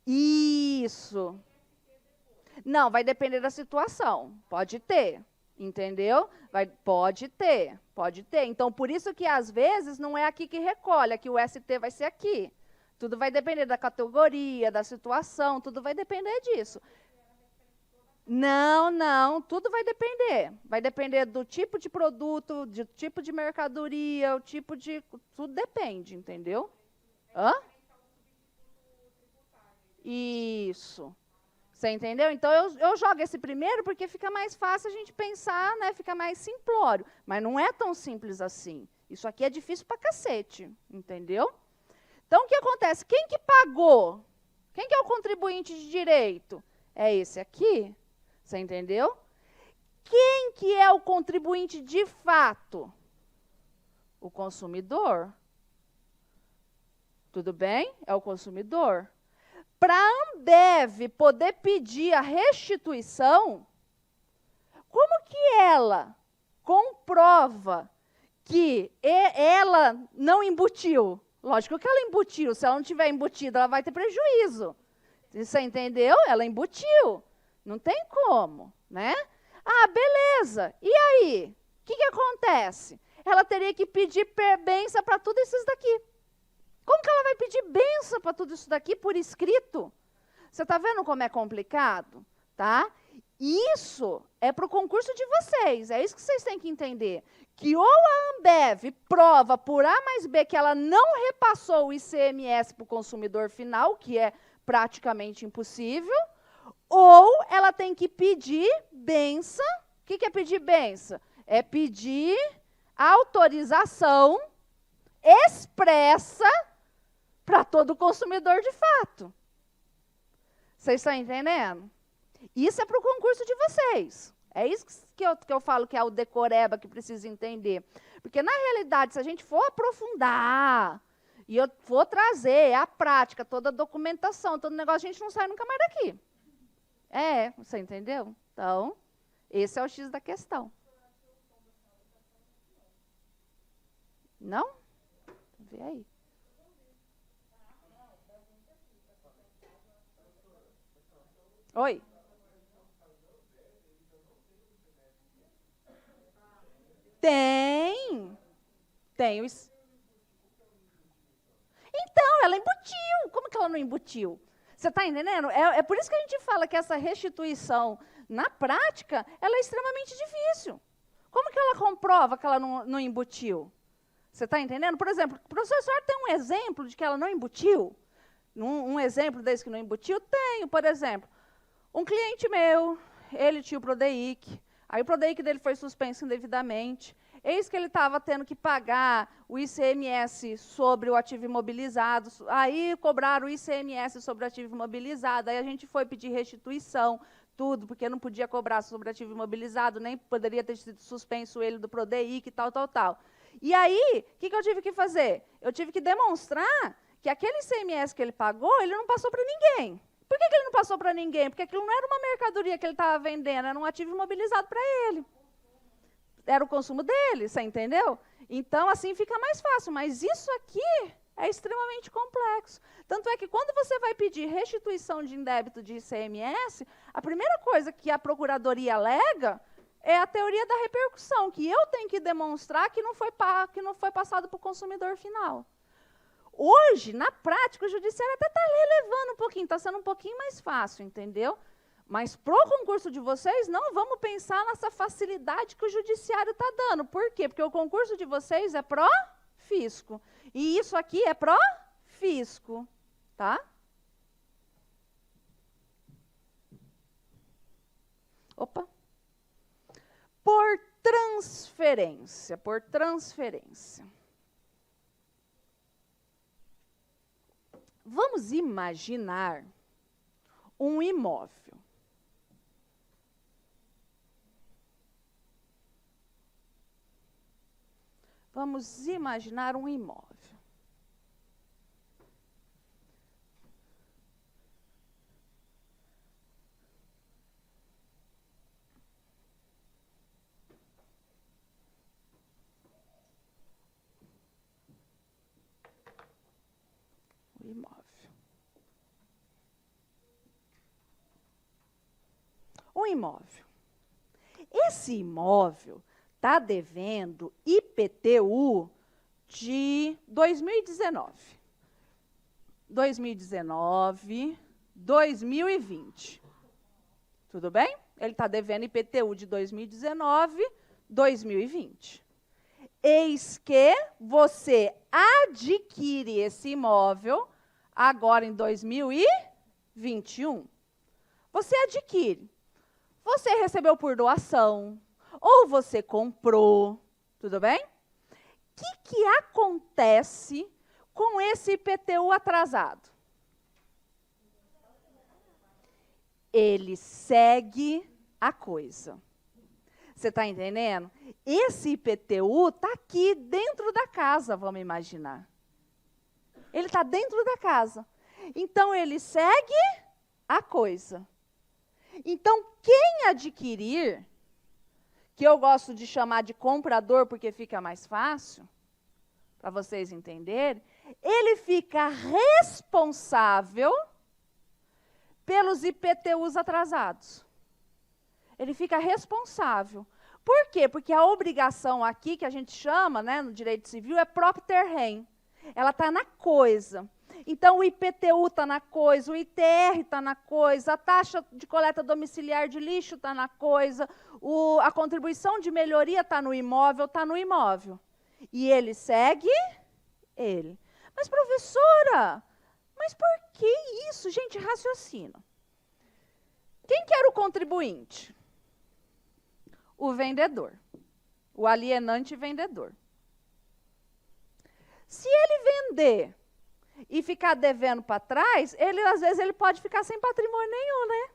Isso. Não, vai depender da situação. Pode ter, entendeu? Pode ter. Então, por isso que, às vezes, não é aqui que recolhe, aqui o ST vai ser aqui. Tudo vai depender da categoria, da situação, tudo vai depender disso. Não, tudo vai depender. Vai depender do tipo de produto, do tipo de mercadoria, o tipo de... Tudo depende, entendeu? Hã? Isso. Você entendeu? Então, eu jogo esse primeiro porque fica mais fácil a gente pensar, né? Fica mais simplório. Mas não é tão simples assim. Isso aqui é difícil pra cacete, entendeu? Então, o que acontece? Quem que pagou? Quem que é o contribuinte de direito? É esse aqui. Você entendeu? Quem que é o contribuinte de fato? O consumidor. Tudo bem? É o consumidor. Para a Ambev poder pedir a restituição, como que ela comprova que ela não embutiu? Lógico que ela embutiu. Se ela não tiver embutida, ela vai ter prejuízo. Você entendeu? Ela embutiu. Não tem como, né? Ah, beleza. E aí? O que acontece? Ela teria que pedir benção para tudo isso daqui. Como que ela vai pedir benção para tudo isso daqui por escrito? Você está vendo como é complicado? Tá? Isso é para o concurso de vocês. É isso que vocês têm que entender. Que ou a Ambev prova por A mais B que ela não repassou o ICMS para o consumidor final, que é praticamente impossível, ou ela tem que pedir benção. O que é pedir benção? É pedir autorização expressa para todo consumidor de fato. Vocês estão entendendo? Isso é para o concurso de vocês. É isso que eu falo que é o decoreba que precisa entender. Porque, na realidade, se a gente for aprofundar e eu for trazer a prática, toda a documentação, todo o negócio, a gente não sai nunca mais daqui. Você entendeu? Então, esse é o X da questão. Não? Vê aí. Oi. Tem. Então, ela embutiu. Como que ela não embutiu? Você está entendendo? É por isso que a gente fala que essa restituição, na prática, ela é extremamente difícil. Como que ela comprova que ela não embutiu? Você está entendendo? Por exemplo, o professor tem um exemplo de que ela não embutiu? Um exemplo desse que não embutiu? Tenho, por exemplo. Um cliente meu, ele tinha o Prodeic, aí o Prodeic dele foi suspenso indevidamente, eis que ele estava tendo que pagar o ICMS sobre o ativo imobilizado, aí cobraram o ICMS sobre o ativo imobilizado, aí a gente foi pedir restituição, tudo, porque não podia cobrar sobre o ativo imobilizado, nem poderia ter sido suspenso ele do Prodeic, tal. E aí, o que eu tive que fazer? Eu tive que demonstrar que aquele ICMS que ele pagou, ele não passou para ninguém. Por que ele não passou para ninguém? Porque aquilo não era uma mercadoria que ele estava vendendo, era um ativo imobilizado para ele. Era o consumo dele, você entendeu? Então, assim fica mais fácil. Mas isso aqui é extremamente complexo. Tanto é que quando você vai pedir restituição de indébito de ICMS, a primeira coisa que a procuradoria alega é a teoria da repercussão, que eu tenho que demonstrar que não foi passado para o consumidor final. Hoje, na prática, o judiciário até está relevando um pouquinho, está sendo um pouquinho mais fácil, entendeu? Mas para o concurso de vocês, não vamos pensar nessa facilidade que o judiciário está dando. Por quê? Porque o concurso de vocês é pró-fisco. E isso aqui é pró-fisco, tá? Opa. Por transferência, por transferência. Vamos imaginar um imóvel. Vamos imaginar um imóvel. O imóvel. Um imóvel. Esse imóvel está devendo IPTU de 2019. 2019, 2020. Tudo bem? Ele está devendo IPTU de 2019, 2020. Eis que você adquire esse imóvel agora em 2021. Você adquire. Você recebeu por doação, ou você comprou, tudo bem? O que acontece com esse IPTU atrasado? Ele segue a coisa. Você está entendendo? Esse IPTU está aqui dentro da casa, vamos imaginar. Ele está dentro da casa. Então, ele segue a coisa. Então, quem adquirir, que eu gosto de chamar de comprador porque fica mais fácil, para vocês entenderem, ele fica responsável pelos IPTUs atrasados. Ele fica responsável. Por quê? Porque a obrigação aqui, que a gente chama, né, no direito civil, é propter rem. Ela está na coisa. Então, o IPTU está na coisa, o ITR está na coisa, a taxa de coleta domiciliar de lixo está na coisa, a contribuição de melhoria está no imóvel, está no imóvel. E ele segue ele. Mas, professora, mas por que isso? Gente, raciocina. Quem que era o contribuinte? O vendedor. O alienante vendedor. Se ele vender e ficar devendo para trás, às vezes ele pode ficar sem patrimônio nenhum, né?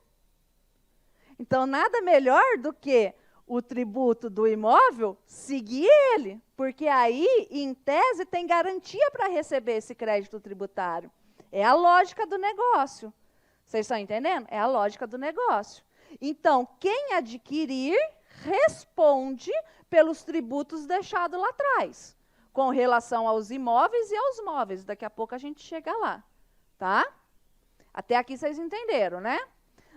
Então, nada melhor do que o tributo do imóvel seguir ele, porque aí, em tese, tem garantia para receber esse crédito tributário. É a lógica do negócio. Vocês estão entendendo? É a lógica do negócio. Então, quem adquirir responde pelos tributos deixados lá atrás, com relação aos imóveis e aos móveis. Daqui a pouco a gente chega lá, tá? Até aqui vocês entenderam, né?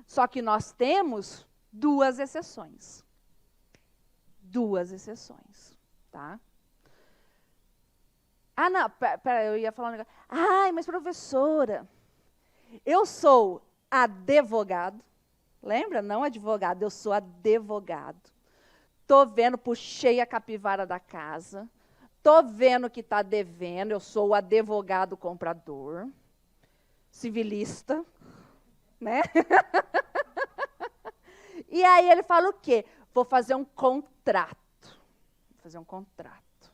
Só que nós temos duas exceções. Duas exceções, tá? Ah, não, pera, eu ia falar um negócio. Ai, mas professora, eu sou advogado. Lembra? Não advogado, eu sou advogado. Estou vendo, puxei a capivara da casa. Estou vendo que está devendo, eu sou o advogado comprador, civilista, né? E aí ele fala o quê? Vou fazer um contrato. Vou fazer um contrato.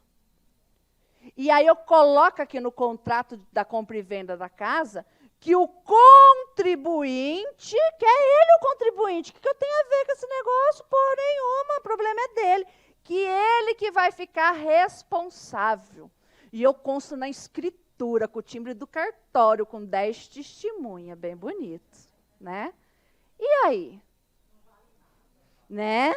E aí eu coloco aqui no contrato da compra e venda da casa que o contribuinte, que é ele o contribuinte, o que eu tenho a ver com esse negócio? Porra nenhuma, o problema é dele. Que ele que vai ficar responsável. E eu consto na escritura, com o timbre do cartório, com 10 testemunhas, bem bonito, né? E aí? Né?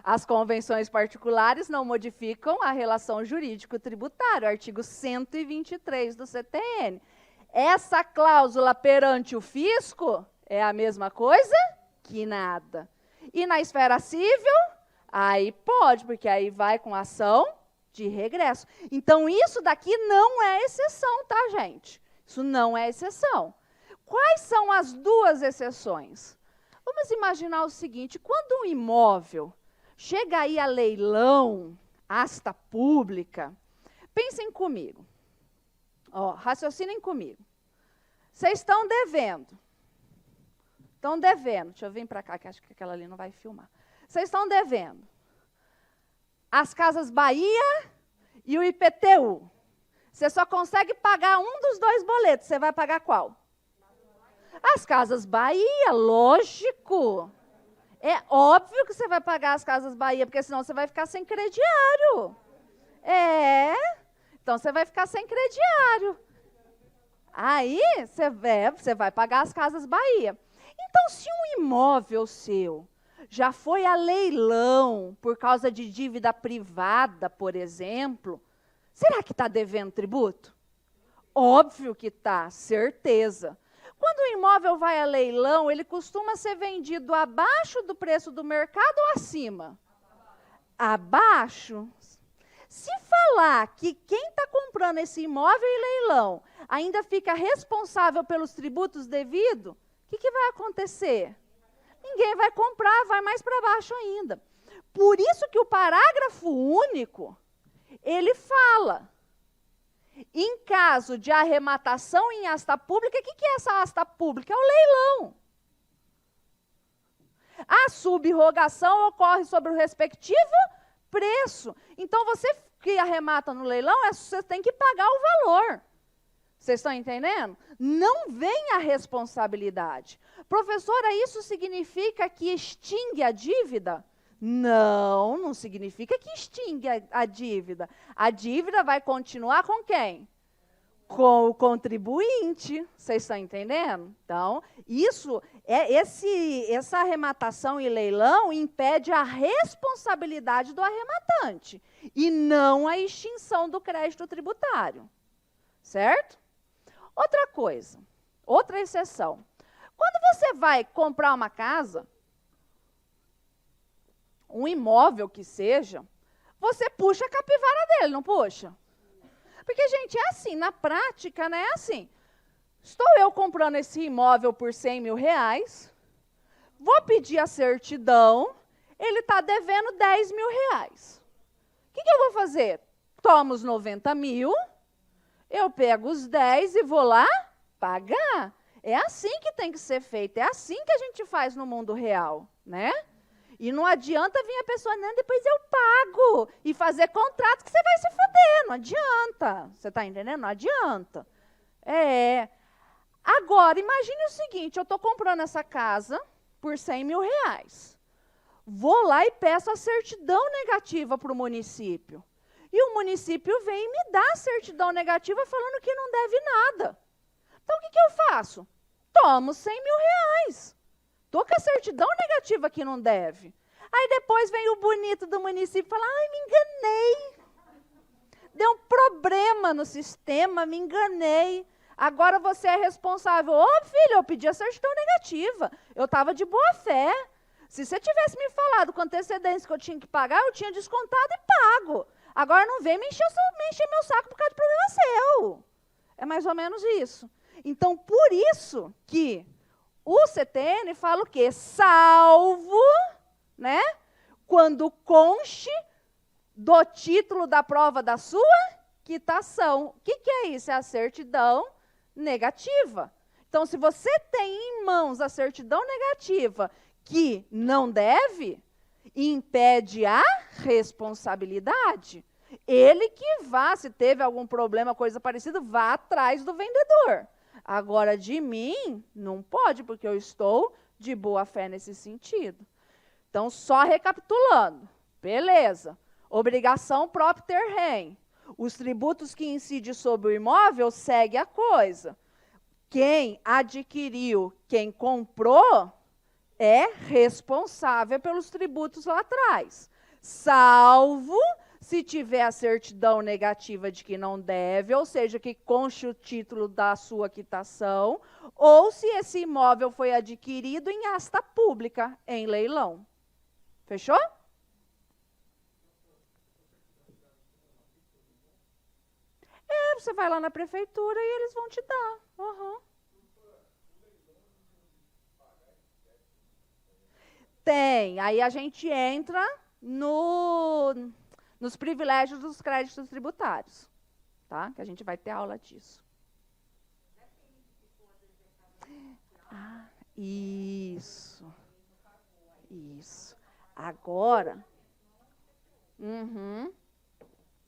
As convenções particulares não modificam a relação jurídico-tributária, artigo 123 do CTN. Essa cláusula perante o fisco é a mesma coisa que nada. E na esfera civil, aí pode, porque aí vai com ação de regresso. Então, isso daqui não é exceção, tá, gente? Isso não é exceção. Quais são as duas exceções? Vamos imaginar o seguinte, quando um imóvel chega aí a leilão, asta pública, pensem comigo. Ó, raciocinem comigo. Vocês estão devendo. Estão devendo. Deixa eu vir para cá, que acho que aquela ali não vai filmar. Vocês estão devendo as Casas Bahia e o IPTU. Você só consegue pagar um dos dois boletos. Você vai pagar qual? As Casas Bahia, lógico. É óbvio que você vai pagar as Casas Bahia, porque senão você vai ficar sem crediário. Então você vai ficar sem crediário. Aí você vai pagar as Casas Bahia. Então, se um imóvel seu já foi a leilão por causa de dívida privada, por exemplo, será que está devendo tributo? Óbvio que está, certeza. Quando o imóvel vai a leilão, ele costuma ser vendido abaixo do preço do mercado ou acima? Abaixo. Se falar que quem está comprando esse imóvel em leilão ainda fica responsável pelos tributos devidos, o que vai acontecer? Ninguém vai comprar, vai mais para baixo ainda. Por isso que o parágrafo único, ele fala, em caso de arrematação em asta pública, o que é essa asta pública? É o leilão. A subrogação ocorre sobre o respectivo preço. Então, você que arremata no leilão, você tem que pagar o valor. Vocês estão entendendo? Não vem a responsabilidade. Professora, isso significa que extingue a dívida? Não, não significa que extingue a dívida. A dívida vai continuar com quem? Com o contribuinte. Vocês estão entendendo? Então, essa arrematação e leilão impede a responsabilidade do arrematante e não a extinção do crédito tributário. Certo? Outra coisa, outra exceção. Quando você vai comprar uma casa, um imóvel que seja, você puxa a capivara dele, não puxa? Porque, gente, é assim, na prática, né? É assim. Estou eu comprando esse imóvel por 100 mil reais, vou pedir a certidão, ele está devendo 10 mil reais. O que eu vou fazer? Tomo os 90 mil, eu pego os 10 e vou lá pagar. É assim que tem que ser feito, é assim que a gente faz no mundo real, né? E não adianta vir a pessoa, não, depois eu pago, e fazer contrato que você vai se foder, não adianta. Você está entendendo? Não adianta. Agora, imagine o seguinte, eu estou comprando essa casa por 100 mil reais. Vou lá e peço a certidão negativa para o município. E o município vem e me dá a certidão negativa falando que não deve nada. Então, o que eu faço? Tomo 100 mil reais. Estou com a certidão negativa que não deve. Aí depois vem o bonito do município e fala, ai, me enganei. Deu um problema no sistema, me enganei. Agora você é responsável. Ô, filho, eu pedi a certidão negativa. Eu estava de boa fé. Se você tivesse me falado com antecedência que eu tinha que pagar, eu tinha descontado e pago. Agora não vem me encher meu saco por causa de problema seu. É mais ou menos isso. Então, por isso que o CTN fala o quê? Salvo, né, quando conste do título da prova da sua quitação. O que é isso? É a certidão negativa. Então, se você tem em mãos a certidão negativa que não deve, impede a responsabilidade. Ele que vá, se teve algum problema, coisa parecida, vá atrás do vendedor. Agora, de mim, não pode, porque eu estou de boa fé nesse sentido. Então, só recapitulando. Beleza. Obrigação propter rem. Os tributos que incidem sobre o imóvel, segue a coisa. Quem adquiriu, quem comprou, é responsável pelos tributos lá atrás. Salvo se tiver a certidão negativa de que não deve, ou seja, que conste o título da sua quitação, ou se esse imóvel foi adquirido em asta pública, em leilão. Fechou? Você vai lá na prefeitura e eles vão te dar. Uhum. Tem. Aí a gente entra nos privilégios dos créditos tributários, tá? Que a gente vai ter aula disso. Isso. Isso. Agora,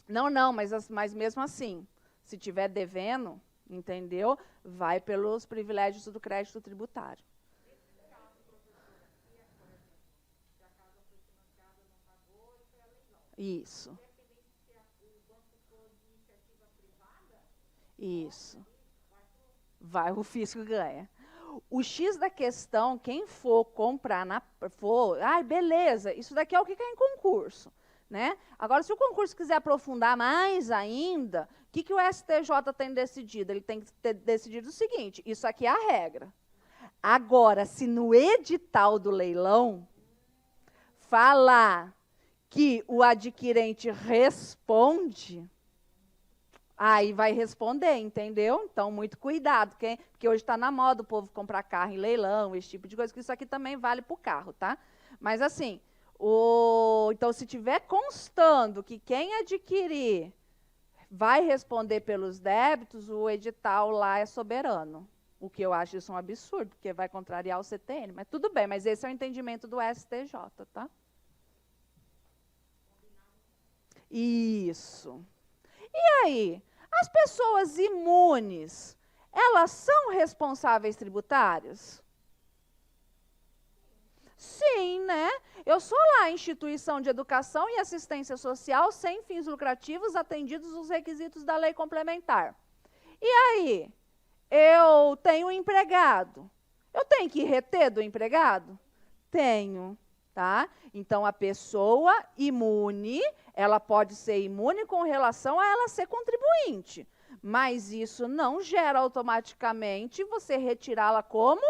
não, mas mesmo assim, se tiver devendo, entendeu? Vai pelos privilégios do crédito tributário. Isso. Isso. Vai, o fisco ganha. O X da questão, quem for comprar, beleza, isso daqui é o que cai em concurso. Né? Agora, se o concurso quiser aprofundar mais ainda, o que o STJ tem decidido? Ele tem que ter decidido o seguinte, isso aqui é a regra. Agora, se no edital do leilão falar que o adquirente responde, aí vai responder, entendeu? Então, muito cuidado, porque hoje está na moda o povo comprar carro em leilão, esse tipo de coisa, que isso aqui também vale para o carro, tá? Mas assim, então, se tiver constando que quem adquirir vai responder pelos débitos, o edital lá é soberano. O que eu acho isso um absurdo, porque vai contrariar o CTN. Mas tudo bem, mas esse é o entendimento do STJ, tá? Isso. E aí, as pessoas imunes, elas são responsáveis tributários? Sim, né? Eu sou lá instituição de educação e assistência social sem fins lucrativos, atendidos os requisitos da lei complementar. E aí, eu tenho um empregado. Eu tenho que reter do empregado? Tenho, tá? Então, a pessoa imune, ela pode ser imune com relação a ela ser contribuinte. Mas isso não gera automaticamente você retirá-la como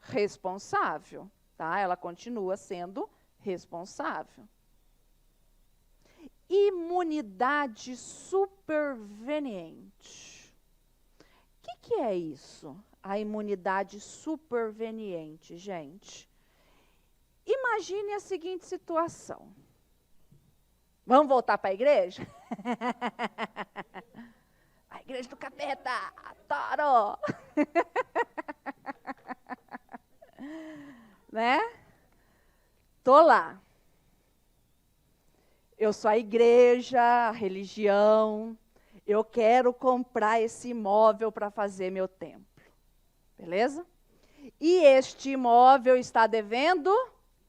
responsável. Tá? Ela continua sendo responsável. Imunidade superveniente. O que é isso? A imunidade superveniente, gente. Imagine a seguinte situação. Vamos voltar para a igreja? A igreja do capeta, adoro! Né? Tô lá. Eu sou a igreja, a religião. Eu quero comprar esse imóvel para fazer meu templo. Beleza? E este imóvel está devendo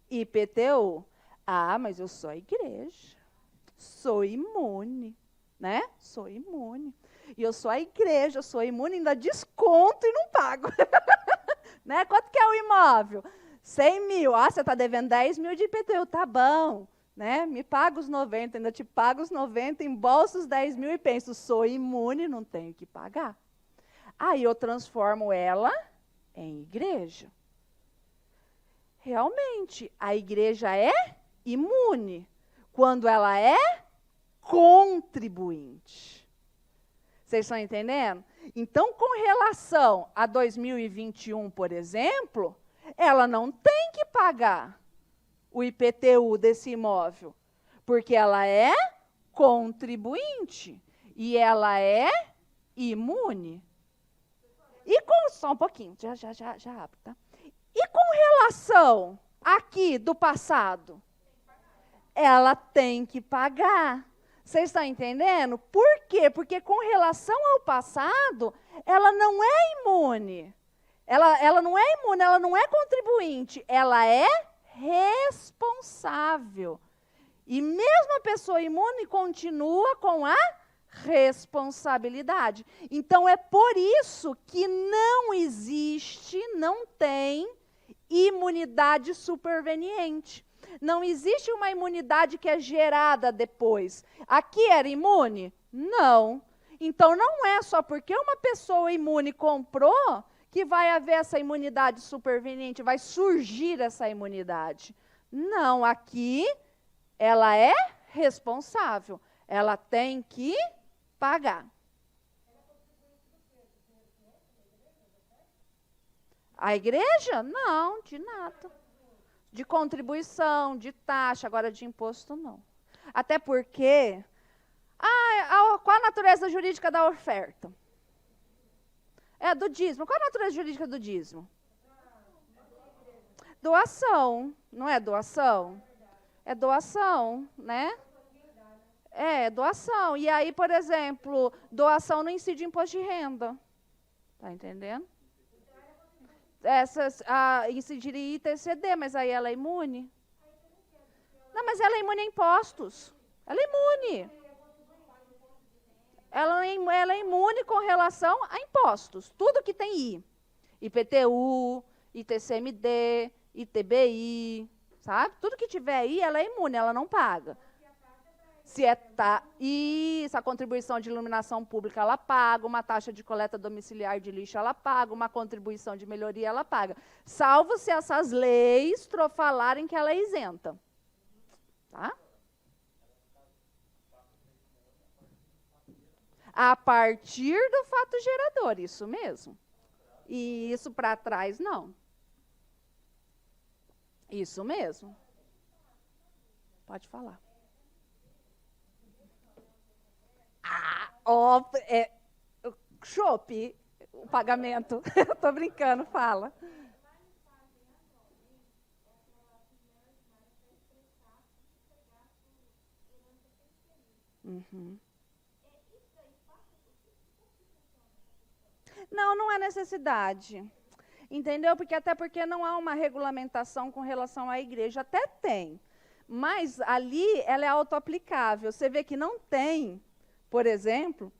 IPTU. Ah, mas eu sou a igreja. Sou imune, né? Sou imune. E eu sou a igreja, sou imune, ainda desconto e não pago. Né? Quanto que é o imóvel? 100 mil. Ah, você está devendo 10 mil de IPTU, tá bom. Né? Me paga os 90, ainda te pago os 90, embolso os 10 mil e penso, sou imune, não tenho que pagar. Aí eu transformo ela em igreja. Realmente, a igreja é imune quando ela é contribuinte. Vocês estão entendendo? Então, com relação a 2021, por exemplo, ela não tem que pagar o IPTU desse imóvel, porque ela é contribuinte e ela é imune. Só um pouquinho, já abro, tá? E com relação aqui do passado, ela tem que pagar. Vocês estão entendendo? Por quê? Porque com relação ao passado, ela não é imune. Ela não é imune, ela não é contribuinte, ela é responsável. E mesmo a pessoa imune continua com a responsabilidade. Então, é por isso que não existe, não tem imunidade superveniente. Não existe uma imunidade que é gerada depois. Aqui era imune? Não. Então, não é só porque uma pessoa imune comprou que vai haver essa imunidade superveniente, vai surgir essa imunidade. Não, aqui ela é responsável. Ela tem que pagar. A igreja? Não, de nada. De contribuição, de taxa, agora de imposto não. Até porque, qual a natureza jurídica da oferta? É do dízimo. Qual a natureza jurídica do dízimo? Doação, não é doação? É doação, né? É doação. E aí, por exemplo, doação não incide imposto de renda. Tá entendendo? Incidiria ITCD, mas aí ela é imune. Não, mas ela é imune a impostos. Ela é imune. Ela é imune com relação a impostos. Tudo que tem I. IPTU, ITCMD, ITBI, sabe? Tudo que tiver aí, ela é imune, ela não paga. Se é isso, a contribuição de iluminação pública, ela paga, uma taxa de coleta domiciliar de lixo, ela paga, uma contribuição de melhoria, ela paga. Salvo se essas leis falarem que ela é isenta. Tá? A partir do fato gerador, isso mesmo. E isso para trás, não. Isso mesmo. Pode falar. Chope, o pagamento. Tô brincando, fala. Uhum. Não, não há necessidade. Entendeu? Até porque não há uma regulamentação com relação à igreja. Até tem. Mas ali ela é autoaplicável. Você vê que não tem, por exemplo,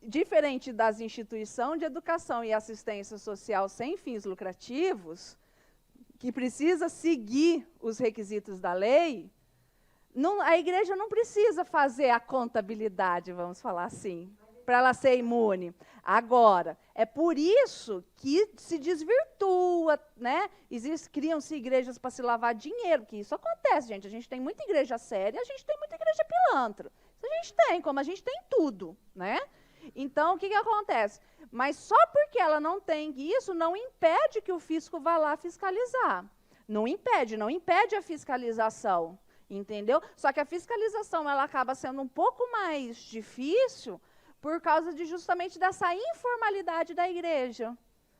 diferente das instituições de educação e assistência social sem fins lucrativos, que precisa seguir os requisitos da lei, a igreja não precisa fazer a contabilidade, vamos falar assim, para ela ser imune. Agora, é por isso que se desvirtua, né? Criam-se igrejas para se lavar dinheiro, que isso acontece, gente. A gente tem muita igreja séria, a gente tem muita igreja pilantra. Isso a gente tem, como a gente tem tudo, né? Então, o que acontece? Mas só porque ela não tem isso, não impede que o fisco vá lá fiscalizar. Não impede a fiscalização, entendeu? Só que a fiscalização ela acaba sendo um pouco mais difícil por causa justamente dessa informalidade da igreja.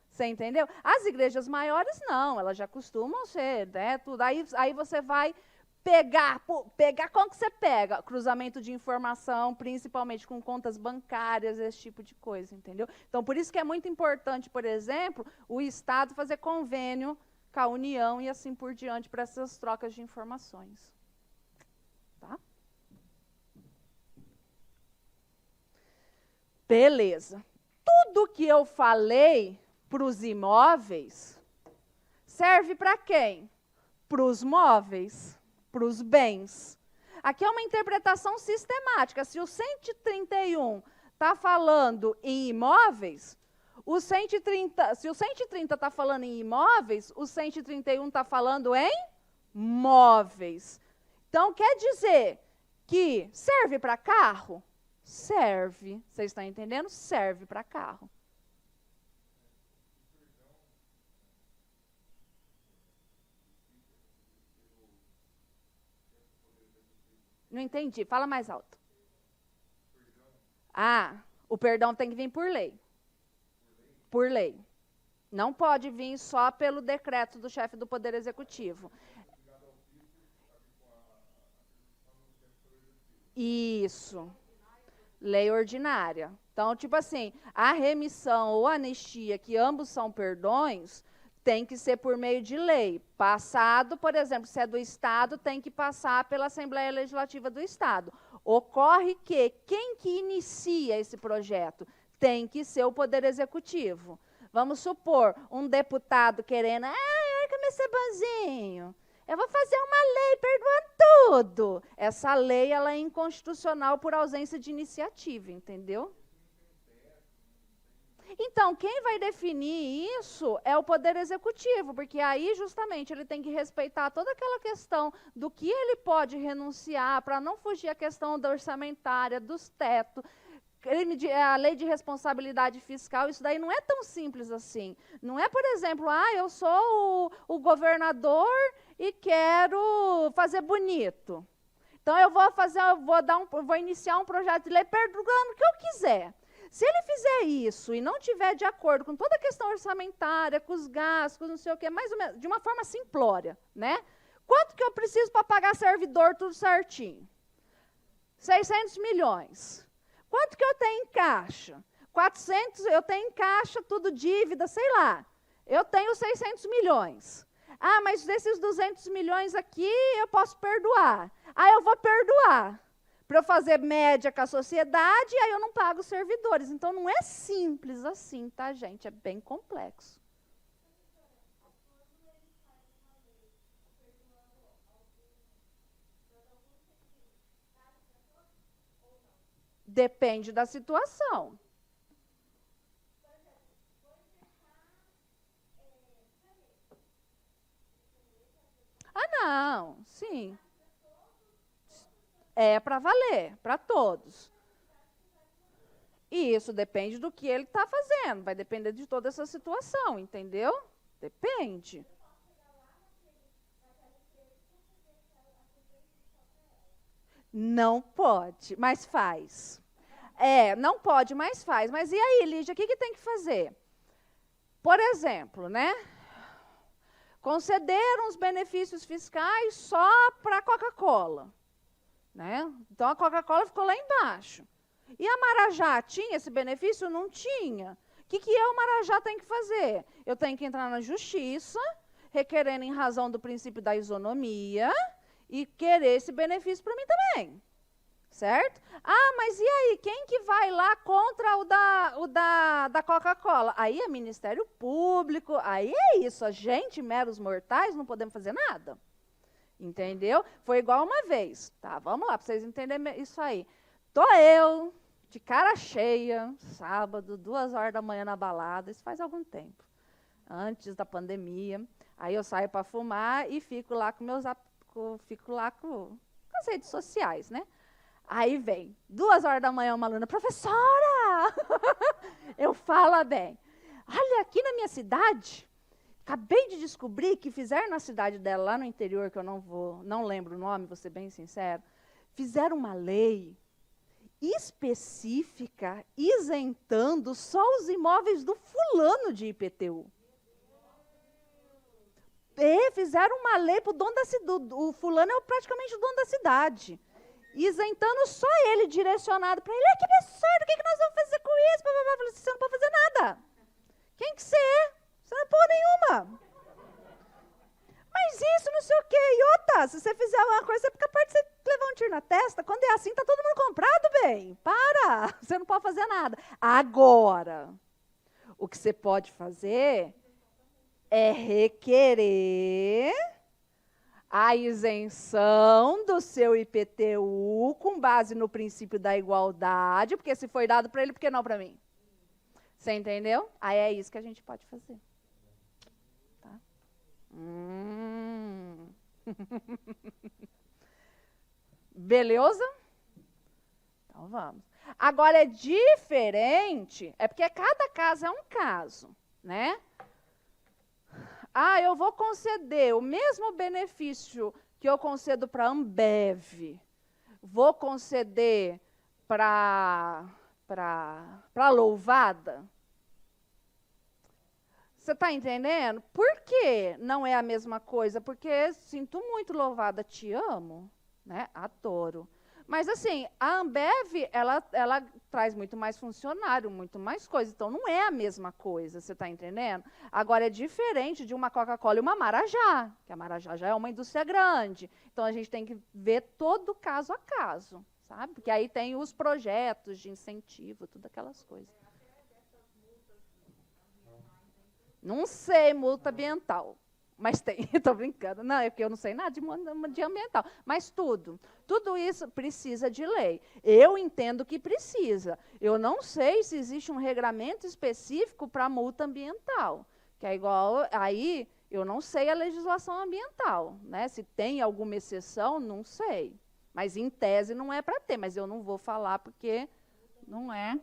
Você entendeu? As igrejas maiores não, elas já costumam ser, né, tudo. Aí você vai pegar como que você pega? Cruzamento de informação, principalmente com contas bancárias, esse tipo de coisa, entendeu? Então, por isso que é muito importante, por exemplo, o Estado fazer convênio com a União e assim por diante para essas trocas de informações. Tá? Beleza. Tudo que eu falei para os imóveis serve para quem? Para os móveis, para os bens. Aqui é uma interpretação sistemática. Se o 131 está falando em imóveis, se o 130 está falando em imóveis, o 131 está falando em móveis. Então, quer dizer que serve para carro? Serve. Vocês estão entendendo? Serve para carro. Não entendi. Fala mais alto. O perdão tem que vir por lei. Por lei. Não pode vir só pelo decreto do chefe do Poder Executivo. Isso. Lei ordinária. Então, tipo assim, a remissão ou anistia, que ambos são perdões, tem que ser por meio de lei. Passado, por exemplo, se é do Estado, tem que passar pela Assembleia Legislativa do Estado. Ocorre que quem que inicia esse projeto? Tem que ser o Poder Executivo. Vamos supor, um deputado querendo, como esse bonzinho, eu vou fazer uma lei perdoando tudo. Essa lei ela é inconstitucional por ausência de iniciativa, entendeu? Então, quem vai definir isso é o Poder Executivo, porque aí, justamente, ele tem que respeitar toda aquela questão do que ele pode renunciar para não fugir à questão da orçamentária, dos tetos, a lei de responsabilidade fiscal. Isso daí não é tão simples assim. Não é, por exemplo, eu sou o governador e quero fazer bonito. Então, eu vou iniciar um projeto de lei perdoando o que eu quiser. Se ele fizer isso e não tiver de acordo com toda a questão orçamentária, com os gastos, não sei o quê, mais ou menos, de uma forma simplória, né? Quanto que eu preciso para pagar servidor tudo certinho? 600 milhões. Quanto que eu tenho em caixa? 400, eu tenho em caixa, tudo dívida, sei lá. Eu tenho 600 milhões. Ah, mas desses 200 milhões aqui eu posso perdoar. Ah, eu vou perdoar. Para eu fazer média com a sociedade, aí eu não pago os servidores. Então, não é simples assim, tá, gente? É bem complexo. Depende da situação. Ah, não, sim. É para valer, para todos. E isso depende do que ele está fazendo, vai depender de toda essa situação, entendeu? Depende. Não pode, mas faz. É, não pode, mas faz. Mas e aí, Lígia, o que tem que fazer? Por exemplo, né? Concederam os benefícios fiscais só para a Coca-Cola. Né? Então a Coca-Cola ficou lá embaixo. E a Marajá tinha esse benefício? Não tinha. O que eu, Marajá, tenho que fazer? Eu tenho que entrar na justiça, requerendo em razão do princípio da isonomia, e querer esse benefício para mim também. Certo? Ah, mas e aí? Quem que vai lá contra da Coca-Cola? Aí é Ministério Público, aí é isso. A gente, meros mortais, não podemos fazer nada. Entendeu? Foi igual uma vez. Tá, vamos lá, para vocês entenderem isso aí. Tô eu, de cara cheia, sábado, 2 horas da manhã na balada, isso faz algum tempo, antes da pandemia. Aí eu saio para fumar e fico lá com com as redes sociais, né? Aí vem, 2 horas da manhã, uma aluna, professora! Eu falo bem, olha, aqui na minha cidade, acabei de descobrir que fizeram na cidade dela, lá no interior, que eu não lembro o nome, vou ser bem sincero, fizeram uma lei específica, isentando só os imóveis do fulano de IPTU. E fizeram uma lei para o dono da cidade, o fulano é praticamente o dono da cidade, isentando só ele, direcionado para ele. Que absurdo, o que nós vamos fazer com isso? Eu falei, você não pode fazer nada. Quem que você é? Você não é porra nenhuma. Mas isso, não sei o quê. E outra, se você fizer uma coisa, é capaz de você levar um tiro na testa. Quando é assim, tá todo mundo comprado, bem. Para, você não pode fazer nada. Agora, o que você pode fazer é requerer a isenção do seu IPTU com base no princípio da igualdade, porque se foi dado para ele, por que não para mim? Você entendeu? Aí é isso que a gente pode fazer. Tá? Beleza? Então vamos. Agora é diferente, é porque cada caso é um caso, né? Ah, eu vou conceder o mesmo benefício que eu concedo para a Ambev, vou conceder para Louvada. Você está entendendo? Por que não é a mesma coisa? Porque sinto muito, Louvada, te amo, né? Adoro. Mas, assim, a Ambev, ela traz muito mais funcionário, muito mais coisa. Então, não é a mesma coisa, você está entendendo? Agora, é diferente de uma Coca-Cola e uma Marajá, que a Marajá já é uma indústria grande. Então, a gente tem que ver todo caso a caso, sabe? Porque aí tem os projetos de incentivo, tudo aquelas coisas. Não sei, multa ambiental. Mas tem, estou brincando. Não, é porque eu não sei nada de ambiental. Mas tudo isso precisa de lei. Eu entendo que precisa. Eu não sei se existe um regramento específico para multa ambiental. Que é igual, aí, eu não sei a legislação ambiental. Né? Se tem alguma exceção, não sei. Mas, em tese, não é para ter. Mas eu não vou falar porque não é.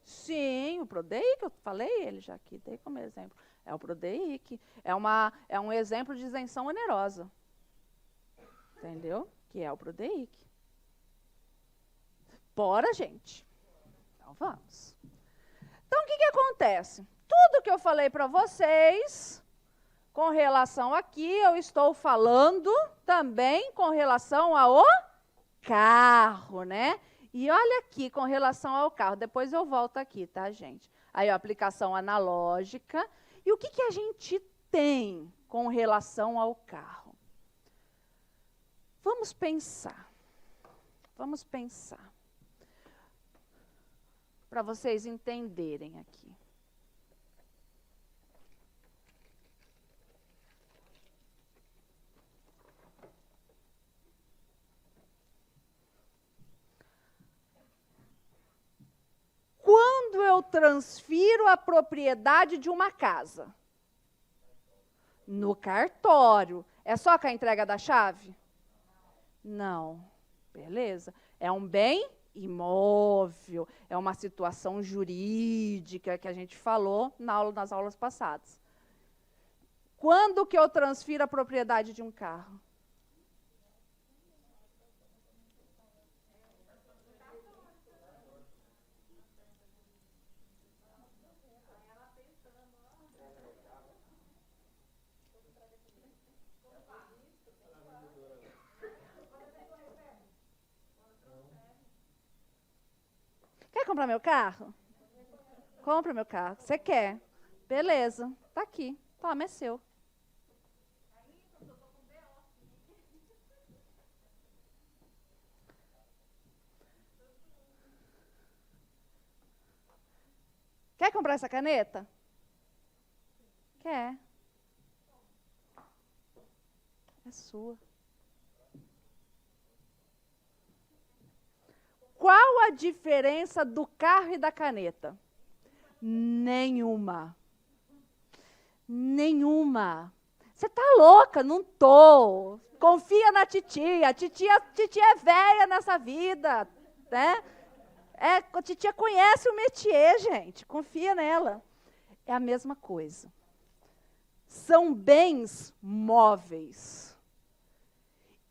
Sim, o Prodeic, eu falei ele já aqui, dei como exemplo. É o Prodeic, é um exemplo de isenção onerosa. Entendeu? Que é o Prodeic. Bora, gente. Então, vamos. Então, o que acontece? Tudo que eu falei para vocês, com relação aqui, eu estou falando também com relação ao carro, né? E olha aqui, com relação ao carro, depois eu volto aqui, tá, gente? Aí, a aplicação analógica. E o que a gente tem com relação ao carro? Vamos pensar. Vamos pensar. Para vocês entenderem aqui. Quando eu transfiro a propriedade de uma casa? No cartório. É só com a entrega da chave? Não. Beleza? É um bem imóvel, é uma situação jurídica que a gente falou nas aulas passadas. Quando que eu transfiro a propriedade de um carro? Quer comprar meu carro? Compra meu carro. Você quer? Beleza, tá aqui. Toma, é seu. Quer comprar essa caneta? Quer. É sua. Qual a diferença do carro e da caneta? Nenhuma. Nenhuma. Você tá louca? Não tô. Confia na titia. A titia é velha nessa vida, né? A titia conhece o métier, gente. Confia nela. É a mesma coisa. São bens móveis.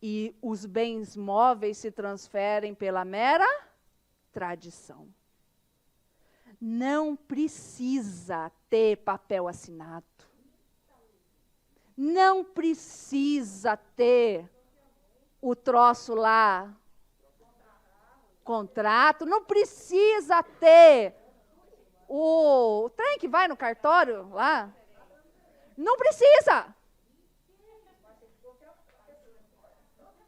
E os bens móveis se transferem pela mera tradição. Não precisa ter papel assinado. Não precisa ter o troço lá, contrato. Não precisa ter o trem que vai no cartório lá. Não precisa.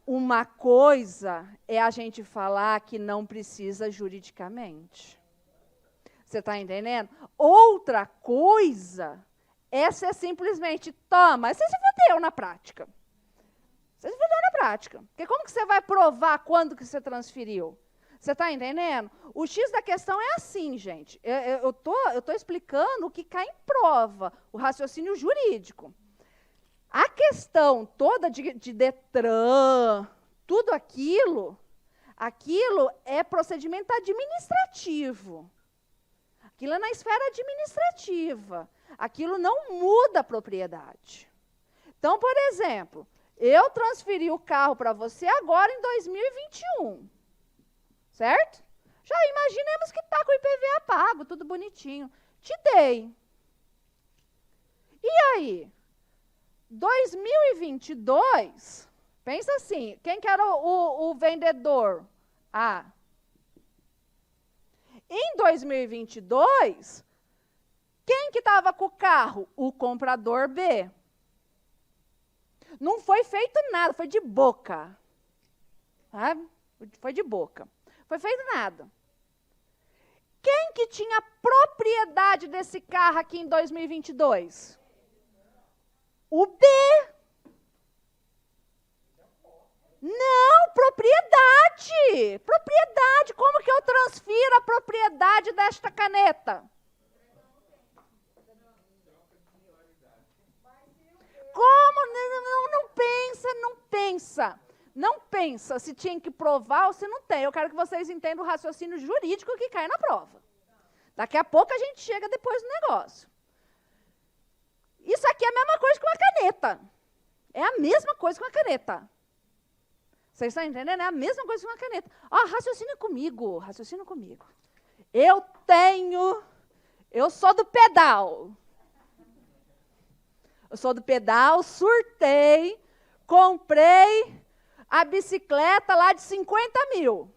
Uma coisa é a gente falar que não precisa juridicamente. Você está entendendo? Outra coisa é ser simplesmente, toma, você se fodeu na prática. Você se fodeu na prática. Porque como que você vai provar quando que você transferiu? Você está entendendo? O X da questão é assim, gente. Eu tô explicando o que cai em prova, o raciocínio jurídico. A questão toda de Detran, tudo aquilo é procedimento administrativo. Aquilo é na esfera administrativa. Aquilo não muda a propriedade. Então, por exemplo, eu transferi o carro para você agora em 2021. Certo? Já imaginemos que está com o IPVA pago, tudo bonitinho. Te dei. E aí? 2022, pensa assim, quem que era o vendedor? A. Em 2022, quem que estava com o carro? O comprador B. Não foi feito nada, foi de boca. Tá? Foi de boca. Foi feito nada. Quem que tinha propriedade desse carro aqui em 2022? O B. Não, propriedade. Propriedade. Como que eu transfiro a propriedade desta caneta? Como? Não pensa, não pensa. Não pensa se tinha que provar ou se não tem. Eu quero que vocês entendam o raciocínio jurídico que cai na prova. Daqui a pouco a gente chega depois do negócio. Isso aqui é a mesma coisa que uma caneta. É a mesma coisa que uma caneta. Vocês estão entendendo? É a mesma coisa que uma caneta. Raciocina comigo, raciocina comigo. Eu tenho Eu sou do pedal. Eu sou do pedal, surtei, comprei a bicicleta lá de 50 mil.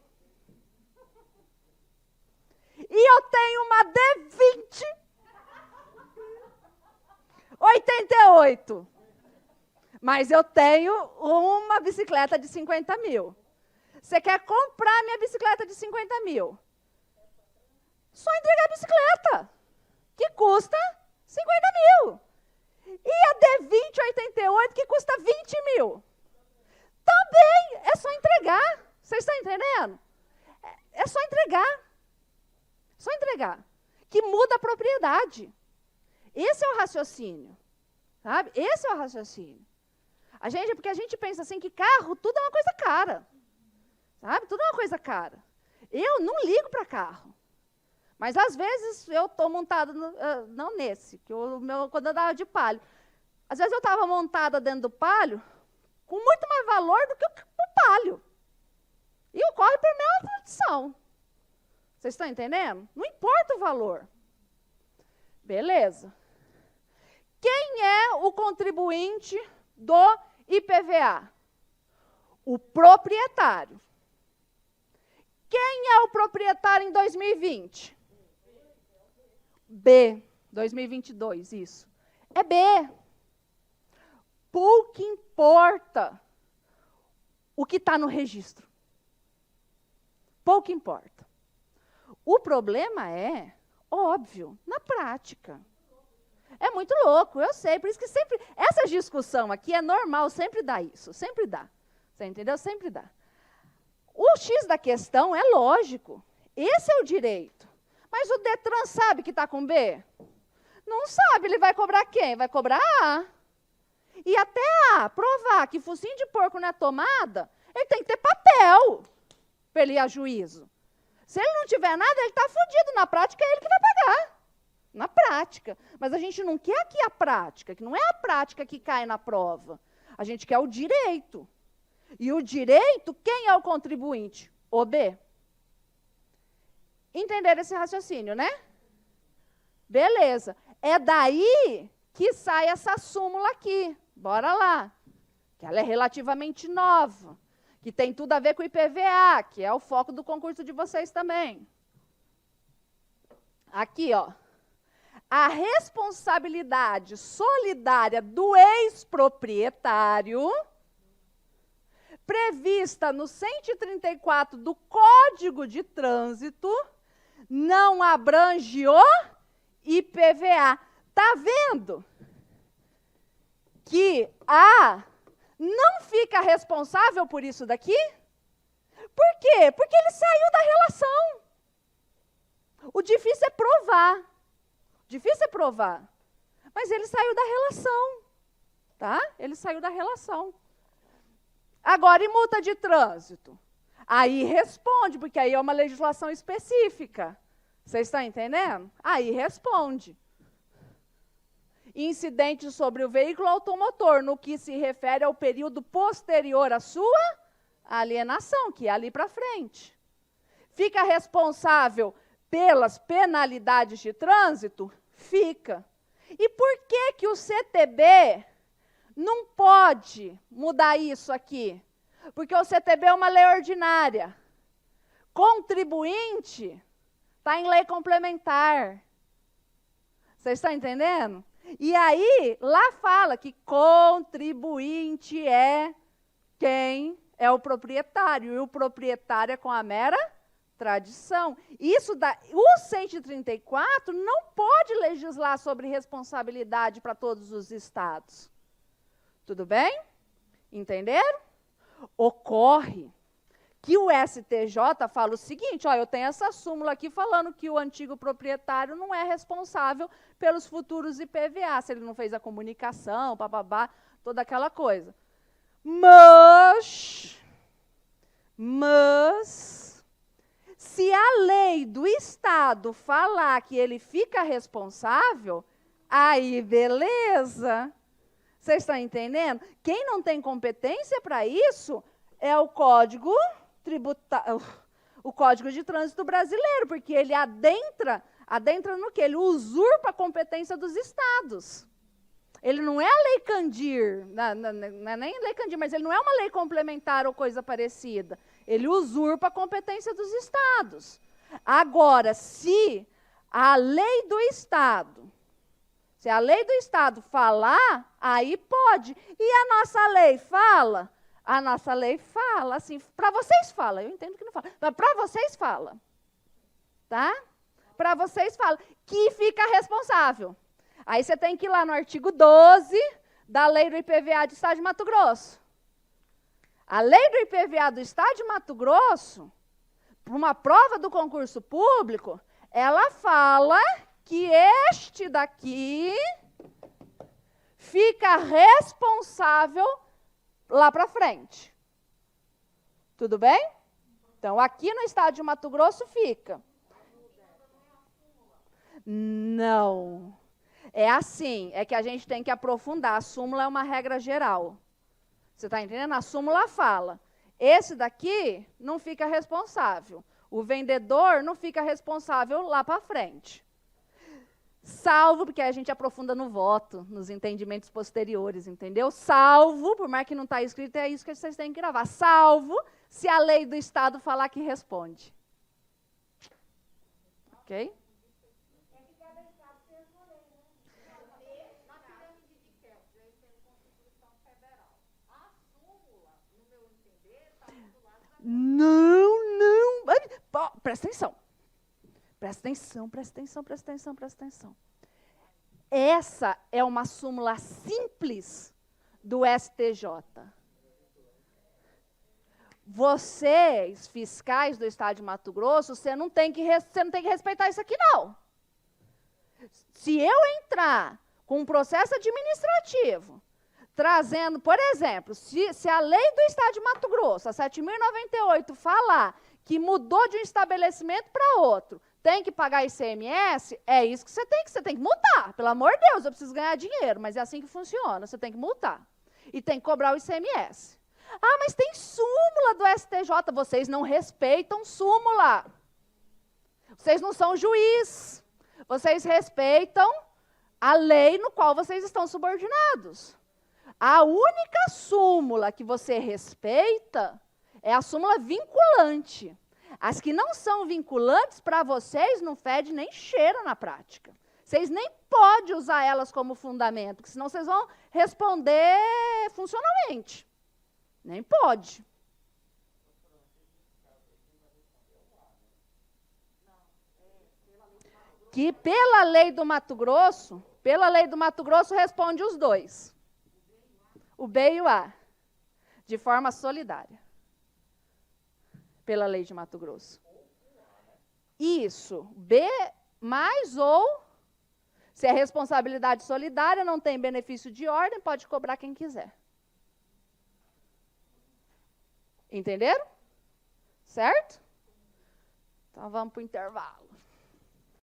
E eu tenho uma D20 88. Mas eu tenho uma bicicleta de 50 mil. Você quer comprar minha bicicleta de 50 mil? Só entregar a bicicleta, que custa 50 mil. E a D20 88, que custa 20 mil. Também é só entregar. Vocês estão entendendo? É só entregar. Só entregar. Que muda a propriedade. Esse é o raciocínio. Sabe? Esse é o raciocínio. Porque a gente pensa assim que carro, tudo é uma coisa cara. Sabe? Tudo é uma coisa cara. Eu não ligo para carro. Mas às vezes eu estou montada, não nesse, que quando eu andava de Palio. Às vezes eu estava montada dentro do Palio com muito mais valor do que o Palio. E ocorre por minha tradição. Vocês estão entendendo? Não importa o valor. Beleza. Quem é o contribuinte do IPVA? O proprietário. Quem é o proprietário em 2020? B. 2022, isso. É B. Pouco importa o que está no registro. Pouco importa. O problema é, óbvio, na prática. É muito louco, eu sei. Por isso que sempre, essa discussão aqui é normal, sempre dá isso. Sempre dá. Você entendeu? Sempre dá. O X da questão é lógico. Esse é o direito. Mas o Detran sabe que está com B? Não sabe, ele vai cobrar quem? Vai cobrar A. E até A provar que focinho de porco não é tomada, ele tem que ter papel para ele ir a juízo. Se ele não tiver nada, ele está fodido. Na prática, é ele que vai pagar. Na prática. Mas a gente não quer aqui a prática, que não é a prática que cai na prova. A gente quer o direito. E o direito, quem é o contribuinte? O B. Entenderam esse raciocínio, né? Beleza. É daí que sai essa súmula aqui. Bora lá. Que ela é relativamente nova. Que tem tudo a ver com o IPVA, que é o foco do concurso de vocês também. Aqui, ó. A responsabilidade solidária do ex-proprietário, prevista no 134 do Código de Trânsito, não abrange o IPVA. Tá vendo que A não fica responsável por isso daqui? Por quê? Porque ele saiu da relação. O difícil é provar. Difícil é provar. Mas ele saiu da relação. Tá? Ele saiu da relação. Agora, e multa de trânsito? Aí responde, porque aí é uma legislação específica. Vocês estão entendendo? Aí responde. Incidente sobre o veículo automotor, no que se refere ao período posterior à sua alienação, que é ali para frente. Fica responsável pelas penalidades de trânsito? Fica. E por que que o CTB não pode mudar isso aqui? Porque o CTB é uma lei ordinária. Contribuinte está em lei complementar. Vocês estão entendendo? E aí, lá fala que contribuinte é quem é o proprietário. E o proprietário é com a mera tradição. O 134 não pode legislar sobre responsabilidade para todos os estados. Tudo bem? Entenderam? Ocorre que o STJ fala o seguinte, ó, eu tenho essa súmula aqui falando que o antigo proprietário não é responsável pelos futuros IPVA, se ele não fez a comunicação, bababá, toda aquela coisa. Mas, se a lei do Estado falar que ele fica responsável, aí beleza. Vocês estão entendendo? Quem não tem competência para isso é o Código de Trânsito Brasileiro, porque ele adentra adentra no quê? Ele usurpa a competência dos estados. Ele não é a lei Candir, não é nem lei Candir, mas ele não é uma lei complementar ou coisa parecida. Ele usurpa a competência dos estados. Agora, se a lei do estado, se a lei do estado falar, aí pode. E a nossa lei fala? A nossa lei fala, assim, para vocês fala, eu entendo que não fala, mas para vocês fala. Tá? Para vocês fala, que fica responsável. Aí você tem que ir lá no artigo 12 da lei do IPVA do Estado de Mato Grosso. A lei do IPVA do Estado de Mato Grosso, para uma prova do concurso público, ela fala que este daqui fica responsável lá para frente. Tudo bem? Então, aqui no Estado de Mato Grosso fica. Não. É assim, é que a gente tem que aprofundar. A súmula é uma regra geral. Você está entendendo? A súmula fala. Esse daqui não fica responsável. O vendedor não fica responsável lá para frente. Salvo, porque a gente aprofunda no voto, nos entendimentos posteriores, entendeu? Salvo, por mais que não está escrito, é isso que vocês têm que gravar. Salvo se a lei do Estado falar que responde. Ok? Não, não. Presta atenção. Presta atenção, presta atenção, presta atenção, presta atenção. Essa é uma súmula simples do STJ. Vocês, fiscais do Estado de Mato Grosso, você não tem que respeitar isso aqui, não. Se eu entrar com um processo administrativo, trazendo, por exemplo, se a lei do Estado de Mato Grosso, a 7.098, falar que mudou de um estabelecimento para outro, tem que pagar ICMS, é isso que você tem que multar. Pelo amor de Deus, eu preciso ganhar dinheiro, mas é assim que funciona, você tem que multar. E tem que cobrar o ICMS. Ah, mas tem súmula do STJ, vocês não respeitam súmula. Vocês não são juiz. Vocês respeitam a lei no qual vocês estão subordinados. A única súmula que você respeita é a súmula vinculante. As que não são vinculantes, para vocês, não fede nem cheira na prática. Vocês nem podem usar elas como fundamento, porque senão vocês vão responder funcionalmente. Nem pode. Que pela lei do Mato Grosso, responde os dois. O B e o A, de forma solidária, pela lei de Mato Grosso. Isso, B mais ou, se é responsabilidade solidária, não tem benefício de ordem, pode cobrar quem quiser. Entenderam? Certo? Então vamos para o intervalo.